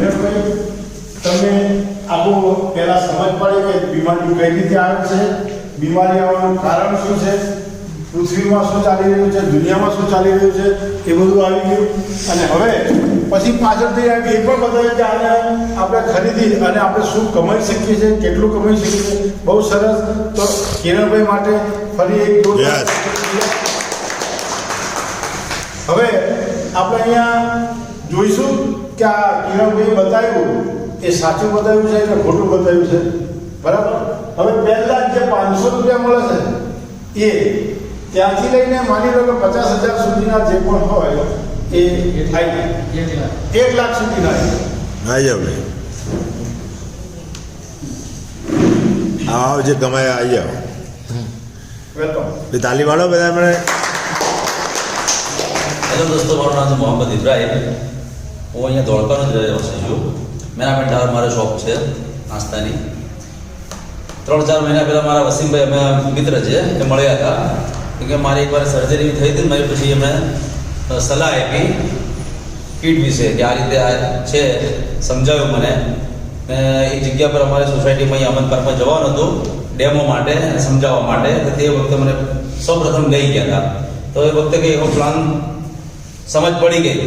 કિરણભાઈ તમે આખું પહેલાં સમજ પડે કે બીમારી કઈ રીતે આવે છે, બીમારી આવવાનું કારણ શું છે, પૃથ્વીમાં શું ચાલી રહ્યું છે, દુનિયામાં શું ચાલી રહ્યું છે, એ બધું આવી ગયું. અને હવે પછી પાછળથી એ પણ બતાવે કે આને આપણે ખરીદી અને આપણે શું કમાઈ શકીએ છીએ, કેટલું કમાઈ શકીએ છીએ. બહુ સરસ. તો કિરણભાઈ માટે ફરી એક હવે આપણે અહીંયા જોઈશું કે આ કિરણભાઈ બતાવ્યું એ સાચું બતાવ્યું છે કે ખોટું બતાવ્યું છે. બરાબર. હવે પહેલાં જે 500 રૂપિયા મળે છે એ ત્યાંથી લઈને માની લો કે 50,000 સુધીના જે પણ હોય એ થાય 1 લાખ સુધીના આવી જાવ ને આવો જે કમાય આવી જાઓ. વેલકમ. તાલી વાળો બધા મને. હેલો દોસ્તો, મારું નામ છે મોહમ્મદ ઇબ્રાહિમ. હું અહીંયા ધોળકાનો જ રહ્યો છું. મેરામણ ટાવર મારો શોપ છે નાસ્તાની. 3-4 મહિના પહેલાં મારા વસીમભાઈ અમે મિત્ર છે એ મળ્યા હતા કે મારી એકવાર સર્જરી થઈ હતી. મારી પછી એમણે સલાહ આપી કીટ વિશે કે આ રીતે આ છે, સમજાવ્યું મને. ને એ જગ્યા પર અમારી સોસાયટીમાં અમન પાર્કમાં જવાનું હતું ડેમો માટે, સમજાવવા માટે. તો તે વખતે મને સૌપ્રથમ લઈ ગયા હતા. તો એ વખતે કંઈ એવો પ્લાન સમજ પડી ગઈ.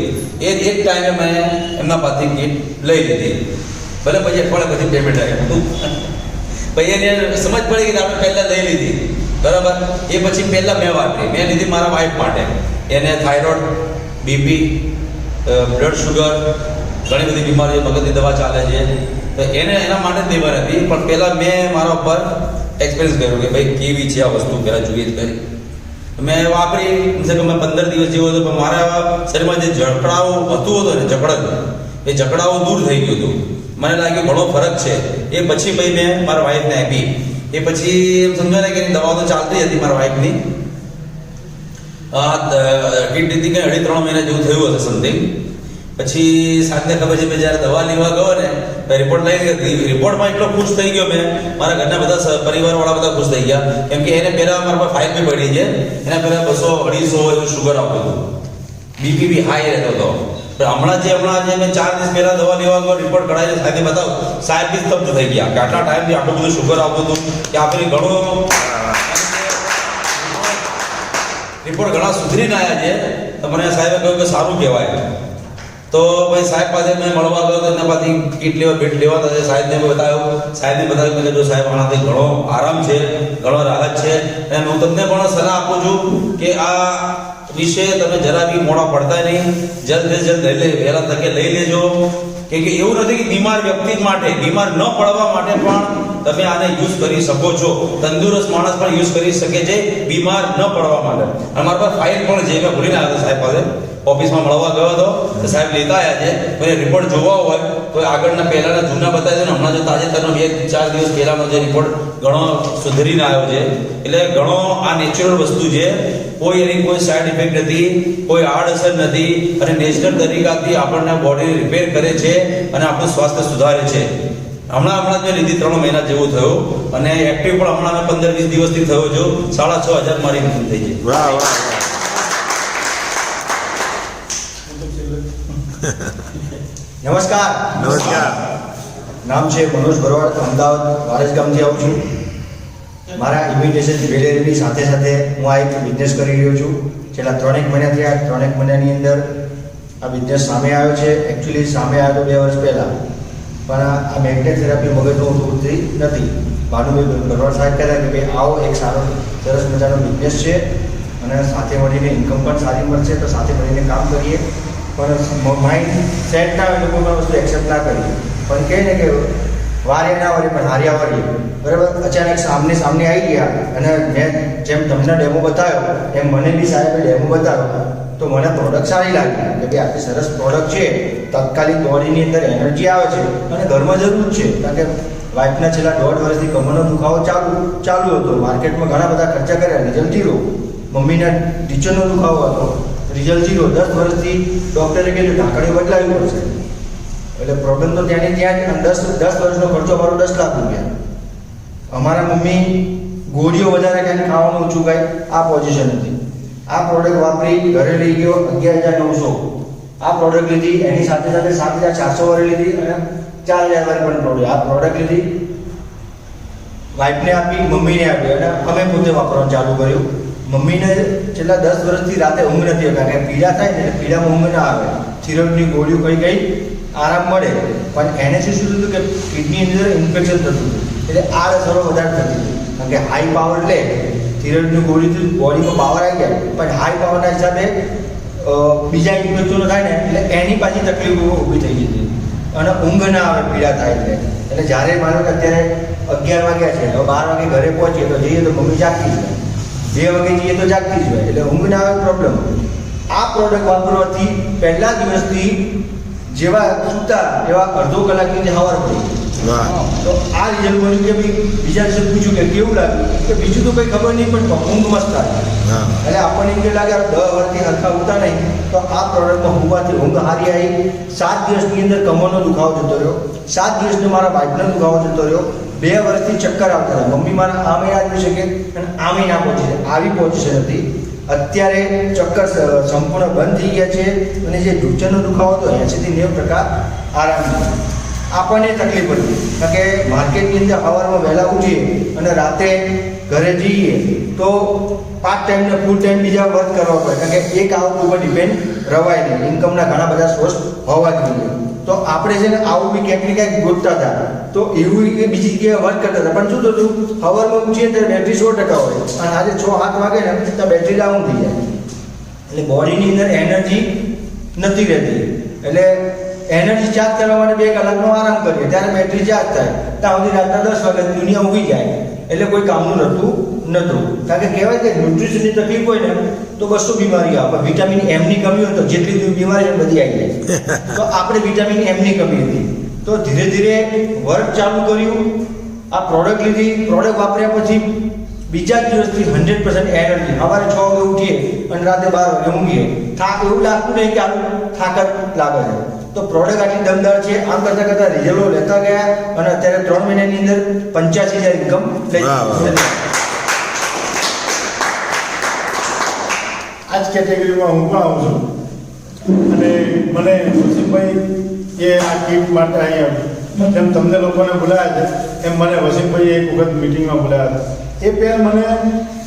એ એક ટાઈમે મેં એમના પાસેથી કીટ લઈ લીધી. ભલે પછી અઠવાડિયા પછી પેમેન્ટ આવ્યું હતું. પછી એને સમજ પડી ગઈ કે આપણે પહેલાં લઈ લીધી. બરાબર. એ પછી પહેલાં મેં વાપરી. મેં લીધી મારા વાઈફ માટે. એને થાઇરોઇડ, બીપી, બ્લડ શુગર, ઘણી બધી બીમારીઓ, મગજની દવા ચાલે છે. તો એને એના માટે જ લેવાની હતી. પણ પહેલાં મેં મારા ઉપર એક્સપિરિયન્સ કર્યો કે ભાઈ કેવી છે આ વસ્તુ, પહેલાં જોઈએ જ કરી. મેં વાપરી. કે મેં 15 દિવસ જેવો હતો, પણ મારા શરીરમાં જે જકડાઓ હતું ને જકડન, એ જકડાઓ દૂર થઈ ગયું હતું. મને લાગ્યું ઘણો ફરક છે. એ પછી ભાઈ મેં મારા વાઈફને આપી. એ પછી એમ સમજો ને કે એની દવાઓ તો ચાલતી હતી મારા વાઈફની. કીટ લીધી કે 2.5-3 મહિના જેવું થયું હશે સમથિંગ. પછી સાંજને ખબર છે મેં જ્યારે દવા લેવા ગયો ને રિપોર્ટ લઈ લીધી. રિપોર્ટમાં એટલો ખુશ થઈ ગયો મેં, મારા ઘરના બધા પરિવારવાળા બધા ખુશ થઈ ગયા. કેમ કે એને પહેલાં મારા પાસે ફાઇલ બી પડી છે. એના પહેલાં 200-250 એવું શુગર આવતું હતું, બીપી બી હાઈ રહેતો હતો. હમણાં જે મેં 4 દિવસ પહેલાં દવા લેવા ગયો, રિપોર્ટ કઢાવીને સાહેબને બતાવું, સાહેબ બી સ્તબ્ધ થઈ ગયા કે આટલા ટાઈમથી આટલું બધું શુગર આવતું હતું કે આપણે ઘણો રિપોર્ટ ઘણા સુધરીને આવ્યા છે. તો મને સાહેબે કહ્યું કે સારું કહેવાય. તો ભાઈ સાહેબ પાસે મેં મળવા ગયો તો એના પાસેથી કીટ લેવા ભેટ લેવા હતા. સાહેબને બતાવ્યું કે જો સાહેબ આનાથી ઘણો આરામ છે, ઘણો રાહત છે. અને હું તમને પણ સલાહ આપું છું કે આ વિશે તમે જરા બી મોડા પડતા નહીં. જલ્દ વહેલા તકે લઈ લેજો. કે એવું નથી કે બીમાર વ્યક્તિ માટે, બીમાર ન પડવા માટે પણ તમે આને યુઝ કરી શકો છો. તંદુરસ્ત માણસ પણ યુઝ કરી શકે છે બીમાર ન પડવા માટે. અને મારા પાસે ફાઇલ પણ છે, મેં ભૂલીને આવ્યો સાહેબ પાસે, ઓફિસમાં મળવા ગયો હતો તો સાહેબ લેતા આવ્યા છે. કોઈ રિપોર્ટ જોવા હોય તો આગળના પહેલાના જૂના બતાવી દો ને. હમણાં જો તાજેતરનો 2-4 દિવસ પહેલાનો જે રિપોર્ટ ઘણો સુધરીને આવ્યો છે. એટલે ઘણો આ નેચરલ વસ્તુ છે. કોઈ એની કોઈ સાઈડ ઇફેક્ટ નથી, કોઈ આડઅસર નથી. અને નેચરલ તરીકાથી આપણને બોડી રિપેર કરે છે અને આપણું સ્વાસ્થ્ય સુધારે છે. હમણાં જ મેં લીધી 3 મહિના જેવું થયું. અને એક્ટિવ પણ હમણાં મેં 15-20 દિવસથી થયો છું. 6,500 મારી ઇન્કમ થઈ છે. વાહ વાહ. નમસ્કાર. નામ છે મનોજ ભરવાડ. અમદાવાદ વારસ ગામથી આવું છું. મારા ઇમિટેશન જ્વેલરીની સાથે સાથે હું આ એક બિઝનેસ કરી રહ્યો છું. છેલ્લા 3 મહિનાથી આ 3 મહિનાની અંદર આ બિઝનેસ સામે આવ્યો છે. એકચ્યુઅલી સામે આવ્યો 2 વર્ષ પહેલાં, પણ આ મેગ્નેટ થેરાપી મગજનો ઉતરી નથી. ભાનુભાઈ ભરવાડ સાહેબ કહેતા કે ભાઈ આવો એક સારો સરસ મજાનો બિઝનેસ છે અને સાથે મળીને ઇન્કમ પણ સારી મળશે, તો સાથે મળીને કામ કરીએ. પણ માઇન્ડ સેટ ના હોય લોકો પણ વસ્તુ એક્સેપ્ટ ના કરીએ. પણ કહે ને કે વારે ના વારે પણ હાર્યા વારીએ. બરાબર. અચાનક સામને આવી ગયા અને મેં જેમ તમને ડેમો બતાવ્યો એમ મને બી સાહેબે ડેમો બતાવ્યો. તો મને પ્રોડક્ટ સારી લાગી કે ભાઈ આટલી સરસ પ્રોડક્ટ છે, તાત્કાલિક બોડીની અંદર એનર્જી આવે છે અને ઘરમાં જરૂર છે. કારણ કે વાઇફના છેલ્લા 1.5 વર્ષથી કમરનો દુખાવો ચાલુ હતો. માર્કેટમાં ઘણા બધા ખર્ચા કર્યા, રિઝલ્ટ 0. મમ્મીના ટીચરનો દુખાવો હતો, રિઝલ્ટ 0. 10 વર્ષથી ડૉક્ટરે કીધું ઢાંકણી બદલાવી પડશે. એટલે પ્રોબ્લેમ તો ત્યાં જ. 10 વર્ષનો ખર્ચો મારો 10 લાખ રૂપિયા. અમારા મમ્મી ગોળીઓ વધારે ખાઈને ખાવાનું ઓછું ખાય, આ પોઝિશન હતી. આ પ્રોડક્ટ વાપરી ઘરે લઈ ગયો 11,900. આ પ્રોડક્ટ લીધી, એની સાથે સાથે 7,400 વાળી લીધી અને 4,000 વાળી પણ પ્રોડક્ટ. આ પ્રોડક્ટ લીધી, વાઈફને આપી, મમ્મીને આપી અને અમે પોતે વાપરવાનું ચાલુ કર્યું. મમ્મીને છેલ્લા 10 વર્ષથી રાતે ઊંઘ નથી આવતા, કારણ કે પીડા થાય ને એટલે પીડામાં ઊંઘ ના આવે. થિરોઇડની ગોળીઓ કઈ આરામ મળે, પણ એને શું થતું કે કિડની અંદર ઇન્ફેક્શન થતું હતું, એટલે આ અસરો વધારે થતી હતી. કારણ કે હાઈ પાવર લે, થિરોઇડની ગોળીથી બોડીમાં પાવર આવી જાય, પણ હાઈ પાવરના હિસાબે બીજા ઇન્ફેક્શનો થાય ને એટલે એની પાછી તકલીફો ઊભી થઈ ગઈ હતી અને ઊંઘ ના આવે, પીડા થાય એટલે જ્યારે માનો કે અત્યારે 11 વાગ્યા છે, હવે 12 વાગે ઘરે પહોંચીએ તો જઈએ તો મમ્મી જાગતી જ હોય, 2 વાગે જઈએ તો જાગતી જ હોય, એટલે ઊંઘ ના આવે પ્રોબ્લેમ. આ પ્રોડક્ટ વાપરવાથી પહેલા દિવસથી જેવા સૂતા એવા અડધો કલાકની જે હવાર પડી. તો આ રિઝલ્ટ મળ્યું કે ભાઈ બીજા દિવસે પૂછ્યું કે કેવું લાગ્યું, કે બીજું તો કંઈ ખબર નહીં પણ ઊંઘ મસ્ત આવે. એટલે આપણને એમ કે લાગે 10 વર્ષથી હલકા ઉતા નહીં, તો આ પ્રોડક્ટમાં હોવાથી ઊંઘ સારી આવી. 7 દિવસની અંદર કમરનો દુખાવો જતો રહ્યો, 7 દિવસનો મારા વાઈફનો દુખાવો જતો રહ્યો, 2 વર્ષથી ચક્કર આવતા હતા. મમ્મી મારા આમે આવી શકે અને આમે ના પહોંચી શકે, આવી પોઝિશન હતી. અત્યારે ચક્કર સંપૂર્ણ બંધ થઈ ગયા છે અને જે ઢૂંચણનો દુખાવો હતો 80-90% આરામ છે. આપણને તકલીફ પડી, કારણ કે માર્કેટની અંદર સવારમાં વહેલા ઉઠીએ અને રાતે ઘરે જઈએ તો પાર્ટ ટાઈમ ને ફૂલ ટાઈમ બીજા વર્ક કરવા પડે, કારણ કે એક આવક ઉપર ડિપેન્ડ રવાય નહીં. ઇન્કમના ઘણા બધા સોર્સ હોવા જોઈએ. તો આપણે છે ને આવું બી ક્યાંક ને ક્યાંક ગોતતા હતા, તો એવું કે બીજી જગ્યાએ વર્ક કરતા હતા. પણ શું થતું, સવારમાં ઉઠીએ ત્યારે બેટરી 100% હોય અને આજે 6-7 વાગે ને તો બેટરી ડાઉન થઈ જાય, એટલે બોડીની અંદર એનર્જી નથી રહેતી. એટલે એનર્જી ચાર્જ કરવા માટે 2 કલાકનો આરામ કરીએ ત્યારે બેટરી ચાર્જ થાય, ત્યાં સુધી રાતના 10 વાગે દુનિયા ઊભી જાય, એટલે કોઈ કામનું રહેતું નહોતું. કારણ કે કહેવાય કે ન્યુટ્રિશનની તકલીફ હોય ને તો 200 બીમારી આવે, પણ વિટામિન એમની કમી હોય તો જેટલી બીમારી હોય બધી આવી જાય. તો આપણે વિટામિન એમની કમી હતી, તો ધીરે ધીરે વર્ક ચાલુ કર્યું. આ પ્રોડક્ટ લીધી, પ્રોડક્ટ વાપર્યા પછી બીજા જ દિવસથી 100% એનર્જી. સવારે 6 વાગે ઉઠીએ અને રાતે 12 વાગે ઊંઘીએ, થાક એવું લાગતું નહીં કે આ થાક જ લાગે છે. તો પ્રોડક્ટ આટલી દમદાર છે. આમ કરતાં કરતાં રિઝલ્ટો લેતા ગયા અને અત્યારે 3 મહિનાની અંદર 85,000 ઇન્કમ લઈ. આ જ કેટેગરીમાં હું પણ આવું છું અને મને વસીમભાઈ એ આ કીટ માટે અહીંયા જેમ તમને લોકોને બોલાયા છે એમ મને વસીમભાઈએ એક વખત મિટિંગમાં બોલાયા હતા. એ પહેલ મને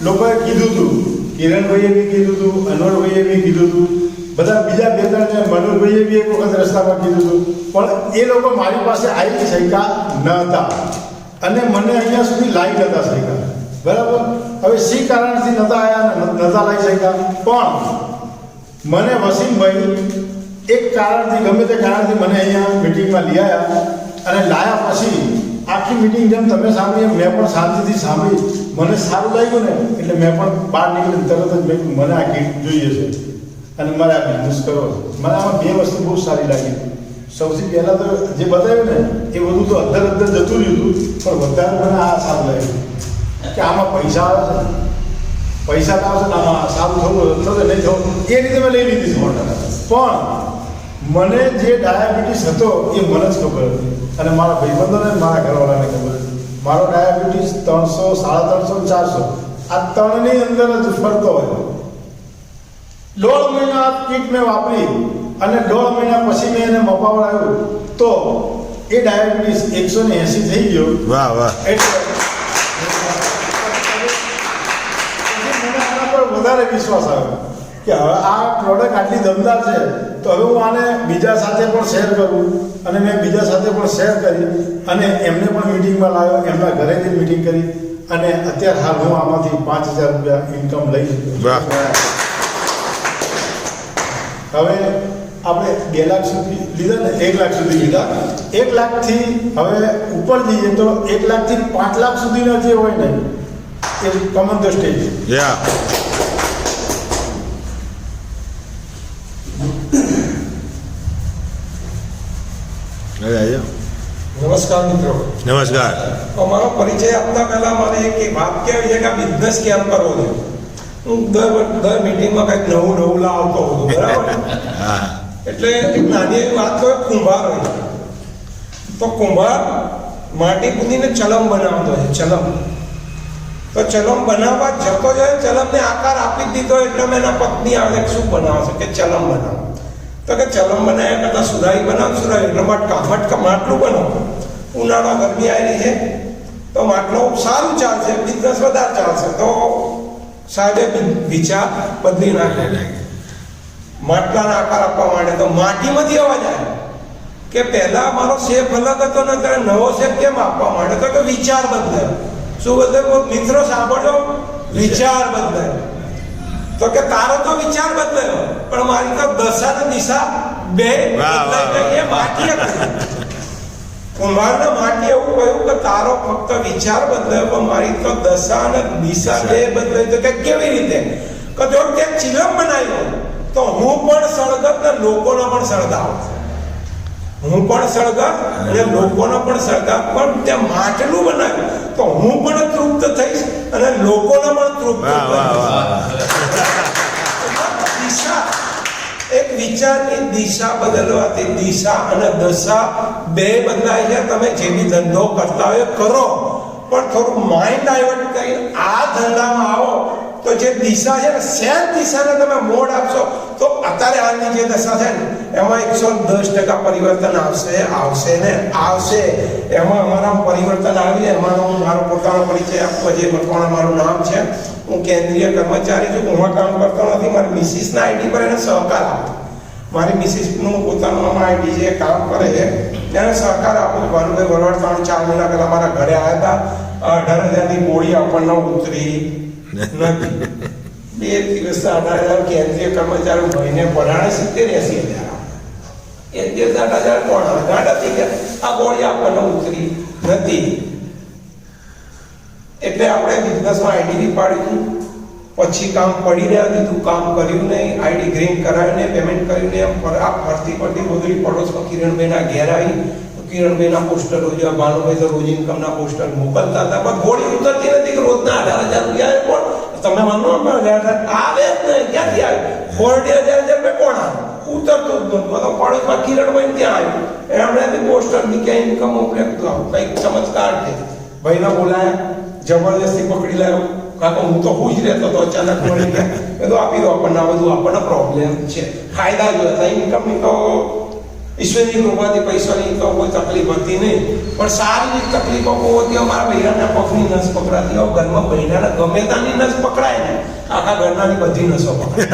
લોકોએ કીધું હતું, કિરણભાઈએ બી કીધું હતું, અનવરભાઈએ બી કીધું હતું, બધા બીજા 2-3 છે, મનોજભાઈએ બી એક વખત રસ્તામાં કીધું હતું, પણ એ લોકો મારી પાસે આવી શક્યા ન હતા અને મને અહીંયા સુધી લાવી નતા શક્યા. બરાબર, હવે શી કારણથી નતા આવ્યા, નતા લાવી શક્યા, પણ મને વસીમભાઈ એક કારણથી, ગમે તે કારણથી મને અહીંયા મિટિંગમાં લઈ આવ્યા અને લાયા પછી આખી મિટિંગ જેમ તમે સાંભળી મેં પણ શાંતિથી સાંભળી. મને સારું લાગ્યું ને એટલે મેં પણ બહાર નીકળી તરત જ મેં મને આ કીટ જોઈએ છે અને મારે આ બિઝનેસ કરવો છે. મને આમાં 2 વસ્તુ બહુ સારી લાગી. સૌથી પહેલાં તો જે બતાવ્યું ને એ બધું તો અધર જતું રહ્યું હતું, પણ વધારે મને આ સારું લાગ્યું કે આમાં પૈસા આવે છે, પૈસા તો આવશે ને આમાં સારું થવું થશે નહીં થવું એ રીતે મેં લઈ લીધી છે. પણ મને જે ડાયાબિટીસ હતો એ મને જ ખબર હતી અને મારા ભાઈબંધોને મારા ઘરવાળાને ખબર હતી. મારો ડાયાબિટીસ 300, 350, 400 આ 3ની અંદર જ ફરતો હોય. 1.5 મહિના આ કીટ મેં વાપરી અને 1.5 મહિના પછી મેં એને મપાવડાવ્યું તો એ ડાયાબિટીસ 180 થઈ ગયો. વાહ વાહ. એટલે મને આના પર વધારે વિશ્વાસ આવ્યો કે હવે આ પ્રોડક્ટ આટલી દમદાર છે તો હવે હું આને બીજા સાથે પણ શેર કરું. અને મેં બીજા સાથે પણ શેર કરી અને એમને પણ મિટિંગમાં લાવ્યો, એમના ઘરેથી મિટિંગ કરી અને અત્યારે હાલ હું આમાંથી 5,000 રૂપિયા ઇન્કમ લઈ શકું. હવે આપણે 2 લાખ સુધી લીધા ને, 1 લાખ સુધી લીધા. 1 લાખથી હવે ઉપર જઈએ તો 1 લાખથી 5 લાખ સુધીના જે હોય ને એ કોમન ધ સ્ટેજ. નમસ્કાર મિત્રો. નમસ્કાર. અમારો પરિચય આપતા પહેલા મારે એક વાત કહેવી છે કે આ બિઝનેસ કેમ કરવો છે. હું દર મિટિંગમાં કંઈક નવું લાવતો હતો, બરાબર. એટલે એક નાની એવી વાત તો કુંભાર હોય, તો કુંભાર માટી કૂદીને ચલમ બનાવતો છે. ચલમ તો ચલમ બનાવવા જતો જાય, ચલમને આકાર આપી દીધો એટલે મેં એના પત્ની આવે શું બનાવશે કે ચલમ બનાવો. તો કે ચલમ બનાવ્યા કરતાં સુરાઈ બનાવ, સુરાઈ એટલે મટકા માટલું બનાવો. ઉનાળા ગરમી આવી છે તો માટલું સારું ચાલશે, બિઝનેસ વધારે ચાલશે. તો સાહેબે વિચાર બદલી નાખ્યો, માટલાના આકાર આપવા માંડે. તો માટીમાંથી અવાજ આવે કે પહેલા મારો શેપ અલગ હતો ને ત્યારે નવો શેપ કેમ આપવા માંડે? તો કે વિચાર બદલાયો. શું બદલાયો મિત્રો? સાંભળો, વિચાર બદલાયો. તો કે તારો તો વિચાર બદલાયો પણ મારી તો દશા ને દિશા બે બદલાઈ ગઈ. એ માટીએ કહ્યું, કુંભારને માટીએ એવું કહ્યું કે તારો ફક્ત વિચાર બદલાયો પણ મારી તો દશા અને દિશા બે બદલાઈ. તો કે કેવી રીતે? કે જો તે ચિલમ બનાવ્યો તો હું પણ સળગત ને લોકોને પણ સળગાવ, હું પણ સળગાવ અને લોકોને પણ સળગાવ. પણ તે માટલું બનાવ્યું તો હું પણ તૃપ્ત થઈશ અને લોકોને પણ તૃપ્ત દિશા, એક વિચારની દિશા બદલવાથી દિશા અને દશા બે બદલાય છે. તમે જે બી ધંધો કરતા હોય કરો, પણ થોડું માઇન્ડ ડાયવર્ટ કરીને આ ધંધામાં આવો તો જે દિશા છે ને, સેમ દિશાને તમે મોડ આપશો તો અત્યારે હાલની જે દશા છે ને એમાં 110% પરિવર્તન આવશે ને આવશે. એમાં અમારા પરિવર્તન આવી. એમાં હું મારો પોતાનો પરિચય આપવો, જે મકવાણા મારું નામ છે. હું કેન્દ્રીય કર્મચારી છું, હું કામ કરતો નથી. મારી મિસિસના આઈડી પર એને સહકાર આપો. મારી મિસિસનું પોતાનું આઈડી જે કામ કરે છે એને સહકાર આપો. ભાનુભાઈ ભરવાડ 3-4 મહિના પહેલા મારા ઘરે આવ્યા હતા. 18,000ની ગોળી આપણને ઉતરી નથી. 2 દિવસ 18,000 કેન્દ્રીય કર્મચારી મહિને પડાણે 70-80,000. એ દિવસ 8,000 કોણ ગાડા થઈ ગયા? આ ગોળી આપણને ઉતરી નથી. એટલે આપણે બિઝનેસમાં આઈડી પાડ્યું, પછી કામ પડી રહ્યા દીધું, કામ કર્યું નહીં, આઈડી ગ્રીન કરાવીને પેમેન્ટ કર્યું નહીં. આ ફરતી ગોદડી પડોશમાં કિરણભાઈના ઘેર આવી, કિરણભાઈના પોસ્ટર રોજ, ભાનુભાઈ તો રોજ ઇન્કમના પોસ્ટર મોકલતા હતા, પણ ગોળી ઉતરતી નથી કે રોજના 18,000 રૂપિયા કોણ? તમે માનો આવે જ નહીં, ક્યાંથી આવે? 40,000 રૂપિયા કોણ આવે? ઉતરતું જ નતું. તો પડોશમાં કિરણભાઈ ત્યાં આવ્યું, એમણે પોસ્ટરની ક્યાં ઇન્કમ મોકલ્યા, કંઈક ચમત્કાર છે. ભાઈને બોલાયા, જબરદસ્તી પકડી લાવ્યો. કાકા હું તો હું જ રહેતો હતો, અચાનક મળી ગયા. બધું આપી દો આપણને, આ બધું આપણને પ્રોબ્લેમ છે. ફાયદા જો હતા ઇન્કમની તો ઈશ્વરની કૃપાથી પૈસાની તો કોઈ તકલીફ હતી નહીં, પણ સારી તકલીફો બહુ હતી. અમારા બૈરાના પગની નસ પકડાતી હોય. ઘરમાં બૈરાના ગમે ત્યાંની નસ પકડાય ને, આખા ઘરનાની બધી નસો પકડાય.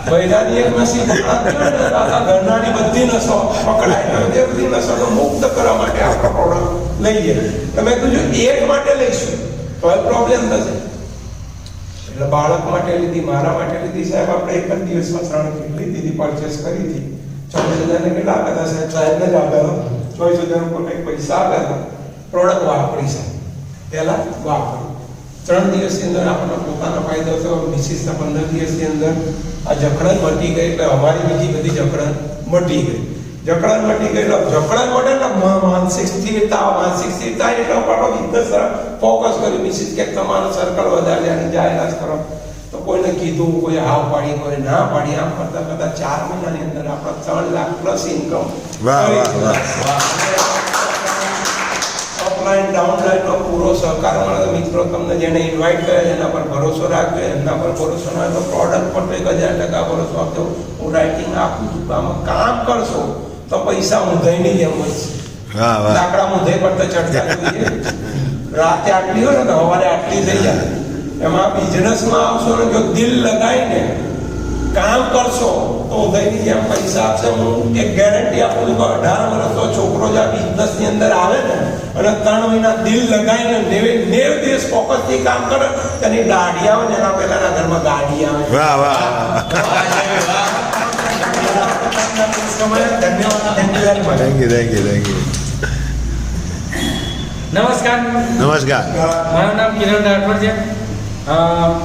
બૈરાની એક નસી પકડાતી હોય ને, આખા ઘરનાની બધી નસો પકડાય. એ બધી નસોને મુક્ત કરવા માટે આપણે પ્રોડક્ટ લઈએ. તમે કીધું એક માટે લઈશું તો એ પ્રોબ્લેમ થશે. એટલે બાળક માટે લીધી, મારા માટે લીધી. સાહેબ આપણે એક જ દિવસમાં 3 કીટ લીધી, પરચેસ કરી હતી. 24,000 ને કેટલા આપ્યા હતા સાહેબ? સાહેબને જ આપ્યા હતા. 24,000 ઉપર કંઈક પૈસા આપ્યા હતા. પ્રોડક્ટ વાપરી સાહેબ, પહેલા વાપરી. 3 દિવસની અંદર આપણને પોતાનો ફાયદો થયો. મિસિસના 15 દિવસની અંદર આ જકડન મટી ગઈ. એટલે અમારી બીજી બધી જકડન મટી ગઈ. જકડન મટી ગઈ એટલે જકડન મળે ને માનસિક સ્થિરતા એટલે આપણો બિઝનેસ ફોકસ કર્યું. મિસિસ કે તમારો સર્કલ વધારે જાહેરાત કરો. તો કોઈને કીધું, કોઈ હાવ પાડી, કોઈ ના પાડી. આમ કરતા કરતા 4 મહિનાની અંદર આપણે 3 લાખ પ્લસ ઇન્કમ. અપલાઈન ડાઉનલાઈનનો પૂરો સહકાર મળે. મિત્રો તમને જેને ઇન્વાઇટ કરે એના પર ભરોસો રાખજો. એમના પર ભરોસો ના તો પ્રોડક્ટ પર 1000% ભરોસો આપજો. હું રાઇટિંગ આપું છું, આમાં કામ કરશો તો પૈસા ઊંધાઈની જેમ મળશે. લાકડા ઊંધાઈ પર તો ચડતા જોઈએ. રાતે આટલી હોય ને તો સવારે આટલી થઈ જાય. એમાં બિઝનેસમાં આવશો ને જો દિલ લગાવીને કામ કરશો તો ઊંધાઈની જેમ પૈસા આપશે. હું એક ગેરંટી આપું છું કે 18 વર્ષનો છોકરો જે આ બિઝનેસની અંદર આવે ને અને 3 મહિના દિલ લગાવીને 90 દિવસ ફોકસથી કામ કરે, તેની દાઢી આવે ને એના પહેલાના ઘરમાં ગાડી આવે. નમસ્કાર. મારું નામ કિરણ રાઠોડ છે.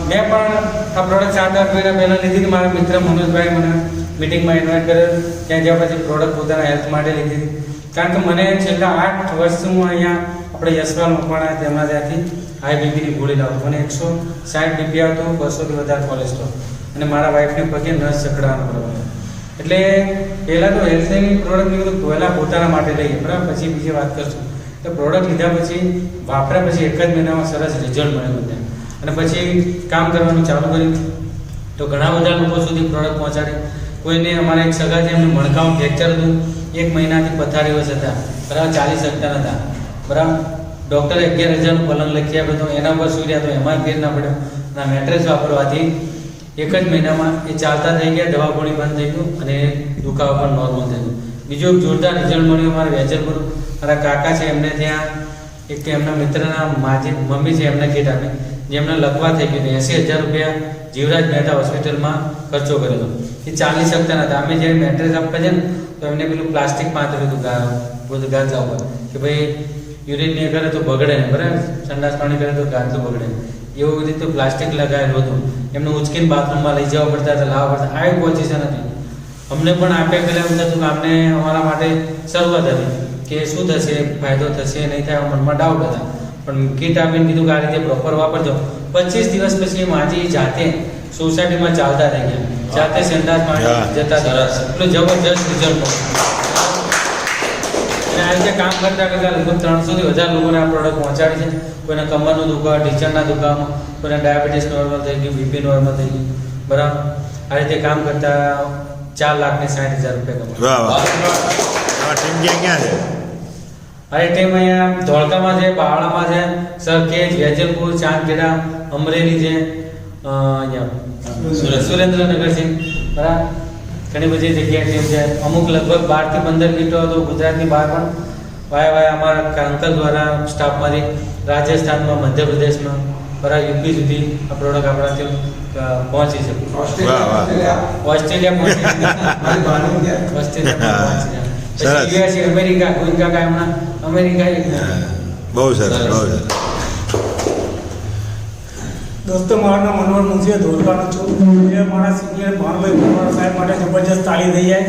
મેં પણ આ પ્રોડક્ટ 7-8 મહિના પહેલાં લીધી હતી. મારા મિત્ર મનોજભાઈ મને મિટિંગમાં ઇન્વાઇટ કરેલ. ત્યાં જ્યાં પછી પ્રોડક્ટ પોતાના હેલ્થ માટે લીધી હતી. કારણ કે મને છેલ્લા 8 વર્ષથી હું અહીંયા આપણે યશવાલ મકવાણા તેમના ત્યાંથી હાઈ બીપીની ગોળી લાવું. મને 160 બીપી આવતું, 200થી વધારે કોલેસ્ટ્રોલ, અને મારા વાઈફને પગે નસ ચકડાવાનો પ્રોબ્લેમ. એટલે પહેલાં તો હેલ્થની પ્રોડક્ટ લીધું, પહેલાં પોતાના માટે લઈએ, બરાબર, પછી બીજી વાત કરશું. તો પ્રોડક્ટ લીધા પછી વાપર્યા પછી 1 જ મહિનામાં સરસ રિઝલ્ટ મળ્યું મને. અને પછી કામ કરવાનું ચાલુ કર્યું તો ઘણા બધા લોકો સુધી પ્રોડક્ટ પહોંચાડી. કોઈને અમારા એક સગા છે એમને મણકામાં ફ્રેક્ચર હતું, 1 મહિનાથી પથારીઓ હતા, બરાબર, ચાલી શકતા નહોતા, બરાબર. ડૉક્ટરે 11,000નું પલંગ લખી આપ્યું તો એના પર સુઈ રહ્યા તો એમાં ફેર ના પડ્યો. ના મેટ્રેસ વાપરવાથી 1 જ મહિનામાં એ ચાલતા થઈ ગયા, દવા ગોળી બંધ થઈ ગયું અને દુખાવો પણ નોર્મલ થઈ ગયો. બીજું એક જોરદાર રિઝલ્ટ મળ્યું અમારા વેજલપુર, મારા કાકા છે એમને ત્યાં એક એમના મિત્રના મમ્મી છે એમને કીટ આપી, જેમને લકવા થઈ ગયું, 80,000 રૂપિયા જીવરાજ મહેતા હોસ્પિટલમાં ખર્ચો કર્યો હતો. એ ચાલી શકતા નતા. અમે જ્યારે મેટ્રેસ આપવા છે ને તો એમને પેલું પ્લાસ્ટિક પાથર્યું હતું ગાંજા ઉપર કે ભાઈ યુરિન નહીં કરે તો બગડે ને, બરાબર, સંડાસ પાણી કરે તો ગાંજલું બગડે, એવું રીતે પ્લાસ્ટિક લગાવેલું હતું. એમને ઉચકીને બાથરૂમમાં લઈ જવા પડતા હતા, લાવવા પડતા. આવી પોઝિશન હતી. અમને પણ આપે પહેલાં એમ થતું કે અમને અમારા માટે શરૂઆત હતી કે શું થશે, ફાયદો થશે નહીં થાય, મનમાં ડાઉટ હતા. પણ કીટ આપીને કીધું કે આ રીતે પ્રોપર વાપરજો. 25 દિવસ પછી માજી જાતે સોસાયટીમાં ચાલતા થઈ ગયા, જાતે સંડાસ પાણી જતા હતા. એટલું જબરજસ્ત રિઝલ્ટ મળ્યું. અને આ રીતે કામ કરતા કરતા લગભગ 300 થી વધારે લોકોને આ પ્રોડક્ટ પહોંચાડી છે. કોઈને કમરનો દુખાવો, ટીચરના દુખાવો, કોઈને ડાયાબિટીસ નોર્મલ થઈ ગયું, બીપી નોર્મલ થઈ ગયું, બરાબર. આ રીતે કામ કરતા 4,60,000 રૂપિયા કમાયા. વાહ વાહ. ટીમ ક્યાં છે? અરે ટીમ અહીંયા ધોળકામાં છે, બાવળામાં છે, સરખેજ, વેજલપુર, ચાંદખેડા, અમરેલી છે, અહીંયા સુરેન્દ્રનગર છે, બરાબર. ઘણી બધી જગ્યાએ ટીમ છે. અમુક લગભગ 12 થી 15 કીટો તો ગુજરાતની બહાર પણ વાયા અમારા અંકલ દ્વારા સ્ટાફમાંથી રાજસ્થાનમાં, મધ્યપ્રદેશમાં, બરાબર, યુપી સુધી આ પ્રોડક્ટ આપણાથી પહોંચી છે. ઓસ્ટ્રેલિયા પહોંચી પછી યુએસએ, અમેરિકા, ગોવિંદ કાકા એમના અમેરિકા. બહુ સરસ, બહુ સરસ. દોસ્તો, મારું નામ મનોહર મુંશી, ધોળકાનો છું. એ મારા સિનિયર ભાનુભાઈ ભરવાડ સાહેબ માટે જબરજસ્ત તાળી થઈ જાય.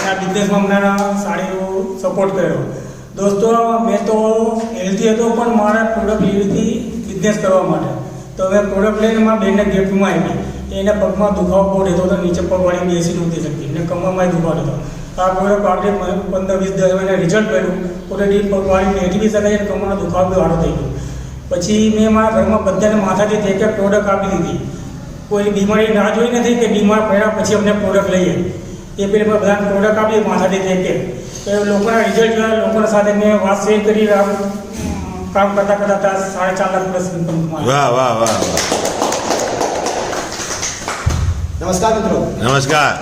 આ બિઝનેસમાં અમને સારી એવો સપોર્ટ કર્યો. દોસ્તો, મેં તો હેલ્થી હતો પણ મારા પ્રોડક્ટ લેવી હતી બિઝનેસ કરવા માટે. તો મેં પ્રોડક્ટ લઈને મારા બેનને ગિફ્ટમાં આપી. એના પગમાં દુખાવો બહુ રહેતો હતો, નીચે પગવાળી બેસી નહોતી શકતી, એને કમરમાં દુખાવો હતો. આ પ્રોડક્ટ આપણે 15-20 મહિના રિઝલ્ટ કર્યું. ઓલરેડી પગવાળી બેઠી બી શકાય અને કમરનો દુખાવો બી વાળો થઈ ગયો. પછી મેં મારા ઘરમાં બધાને માથાથી તે કે પ્રોડક્ટ આપી દીધી. કોઈ બીમારી ના જોઈ નથી કે બીમાર પડ્યા પછી અમને પ્રોડક્ટ લઈએ. એ પેલી બધાને પ્રોડક્ટ આપી માથાથી તે કે લોકોના રિઝલ્ટ જોયા. લોકોના સાથે મેં વાત શેર કરી, કામ કરતા કરતા 4.5 લાખ પ્લસ ઇન્કમ કમાઈ. વાહ વાહ વાહ. નમસ્કાર મિત્રો. નમસ્કાર.